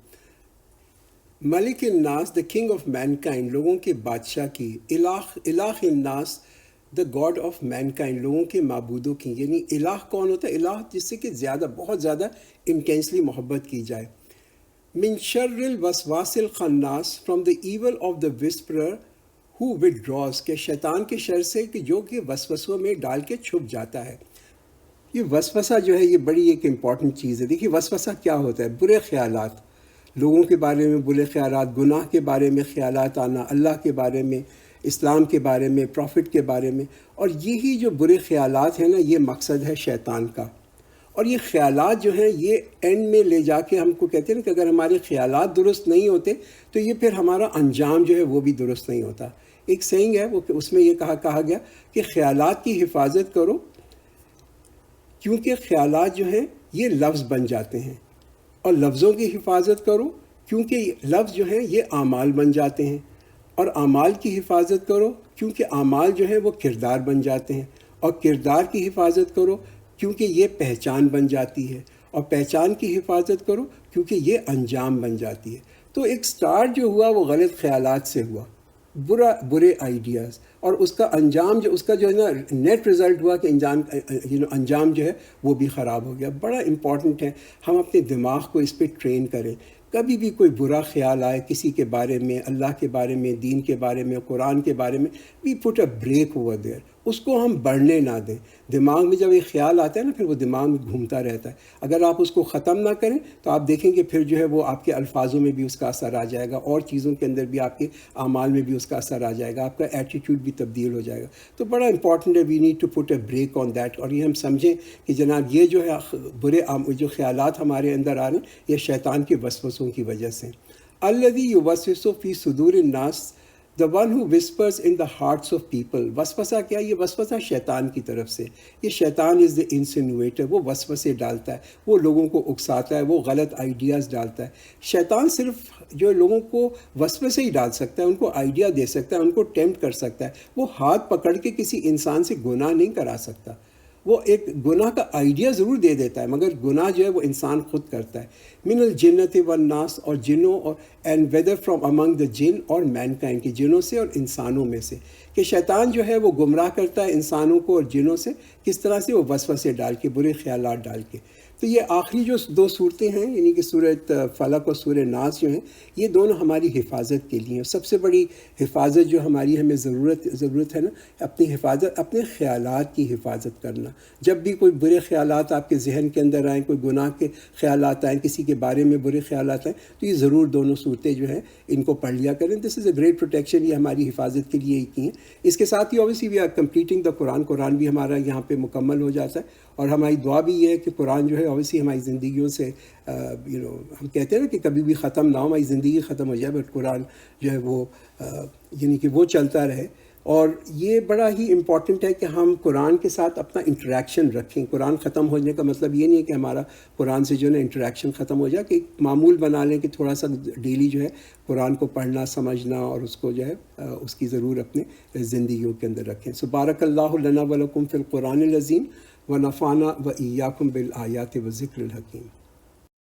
ملک الناس، the king of mankind, لوگوں کے بادشاہ کی۔ الہ الناس، the God of mankind, لوگوں کے معبودوں کی۔ یعنی الہ کون ہوتا ہے؟ الہ جس سے کہ زیادہ بہت زیادہ انٹینسلی محبت کی جائے۔ من شر الوسواس الخناس، from the evil of the whisperer who withdraws، کہ شیطان کے شر سے کہ جو کہ وسوسوں میں ڈال کے چھپ جاتا ہے۔ یہ وسوسہ جو ہے یہ بڑی ایک امپورٹنٹ چیز ہے۔ دیکھیے وسوسہ کیا ہوتا ہے؟ برے خیالات، لوگوں کے بارے میں برے خیالات، گناہ کے بارے میں خیالات آنا، اللہ کے بارے میں، اسلام کے بارے میں، پروفٹ کے بارے میں، اور یہی جو برے خیالات ہیں نا یہ مقصد ہے شیطان کا۔ اور یہ خیالات جو ہیں یہ اینڈ میں لے جا کے ہم کو کہتے ہیں کہ اگر ہمارے خیالات درست نہیں ہوتے تو یہ پھر ہمارا انجام جو ہے وہ بھی درست نہیں ہوتا۔ ایک سینگ ہے وہ، اس میں یہ کہا گیا کہ خیالات کی حفاظت کرو کیونکہ خیالات جو ہیں یہ لفظ بن جاتے ہیں، اور لفظوں کی حفاظت کرو کیونکہ لفظ جو ہیں یہ اعمال بن جاتے ہیں، اور اعمال کی حفاظت کرو کیونکہ اعمال جو ہیں وہ کردار بن جاتے ہیں، اور کردار کی حفاظت کرو کیونکہ یہ پہچان بن جاتی ہے، اور پہچان کی حفاظت کرو کیونکہ یہ انجام بن جاتی ہے۔ تو ایک سٹارٹ جو ہوا وہ غلط خیالات سے ہوا، برے آئیڈیاز، اور اس کا انجام جو اس کا جو ہے نا نیٹ رزلٹ ہوا کہ انجام جو ہے وہ بھی خراب ہو گیا۔ بڑا امپورٹنٹ ہے ہم اپنے دماغ کو اس پہ ٹرین کریں، کبھی بھی کوئی برا خیال آئے کسی کے بارے میں، اللہ کے بارے میں، دین کے بارے میں، قرآن کے بارے میں، وی پٹ اے بریک اوور دیئر، اس کو ہم بڑھنے نہ دیں۔ دماغ میں جب ایک خیال آتا ہے نا پھر وہ دماغ میں گھومتا رہتا ہے، اگر آپ اس کو ختم نہ کریں تو آپ دیکھیں کہ پھر جو ہے وہ آپ کے الفاظوں میں بھی اس کا اثر آ جائے گا، اور چیزوں کے اندر بھی، آپ کے اعمال میں بھی اس کا اثر آ جائے گا، آپ کا ایٹیٹیوڈ بھی تبدیل ہو جائے گا۔ تو بڑا امپورٹنٹ ہے، we need to put a brake on that, اور یہ ہم سمجھیں کہ جناب یہ جو ہے برے جو خیالات ہمارے اندر آ رہے ہیں یہ شیطان کے وسوسوں کی وجہ سے۔ الذی یوسوس فی صدور الناس، the one who whispers in the hearts of people۔ وسوسہ کیا؟ یہ وسوسہ شیطان کی طرف سے، یہ شیطان is the insinuator، وہ وسوسے ڈالتا ہے، وہ لوگوں کو اکساتا ہے، وہ غلط آئیڈیاز ڈالتا ہے۔ شیطان صرف جو لوگوں کو وسوسے ہی ڈال سکتا ہے، ان کو آئیڈیا دے سکتا ہے، ان کو ٹیمپٹ کر سکتا ہے، وہ ہاتھ پکڑ کے کسی انسان سے گناہ نہیں کرا سکتا۔ وہ ایک گناہ کا آئیڈیا ضرور دے دیتا ہے، مگر گناہ جو ہے وہ انسان خود کرتا ہے۔ من الجنت والناس، اور جنوں، اور اینڈ ویدر فرام امنگ دا جن اور مین کائنڈ، کی جنوں سے اور انسانوں میں سے، کہ شیطان جو ہے وہ گمراہ کرتا ہے انسانوں کو اور جنوں سے، کس طرح سے؟ وہ وسوسے ڈال کے، برے خیالات ڈال کے۔ تو یہ آخری جو دو صورتیں ہیں، یعنی کہ سورۃ فلق اور سورہ ناس جو ہیں، یہ دونوں ہماری حفاظت کے لیے ہیں۔ سب سے بڑی حفاظت جو ہماری ہمیں ضرورت ہے نا، اپنی حفاظت، اپنے خیالات کی حفاظت کرنا۔ جب بھی کوئی برے خیالات آپ کے ذہن کے اندر آئیں، کوئی گناہ کے خیالات آئیں، کسی کے بارے میں برے خیالات آئیں، تو یہ ضرور دونوں صورتیں جو ہیں ان کو پڑھ لیا کریں۔ دس از اے گریٹ پروٹیکشن، یہ ہماری حفاظت کے لیے ہی کی ہیں۔ اس کے ساتھ ہی obviously we are completing the Quran بھی ہمارا یہاں پہ مکمل ہو جاتا ہے، اور ہماری دعا بھی یہ ہے کہ قرآن جو ہے اوبیسلی ہماری زندگیوں سے ہم کہتے ہیں نا کہ کبھی بھی ختم نہ ہو، ہماری زندگی ختم ہو جائے، بٹ قرآن جو ہے وہ یعنی کہ وہ چلتا رہے۔ اور یہ بڑا ہی امپورٹنٹ ہے کہ ہم قرآن کے ساتھ اپنا انٹریکشن رکھیں۔ قرآن ختم ہونے کا مطلب یہ نہیں ہے کہ ہمارا قرآن سے جو ہے نا انٹریکشن ختم ہو جائے، کہ ایک معمول بنا لیں کہ تھوڑا سا ڈیلی جو ہے قرآن کو پڑھنا، سمجھنا، اور اس کو جو ہے اس کی ضرور اپنے زندگیوں کے اندر رکھیں۔ سو بارک اللہ لنا ولکم فی القرآن العظیم، ونفعنا وإیاکم بالآیات والذکر الحکیم۔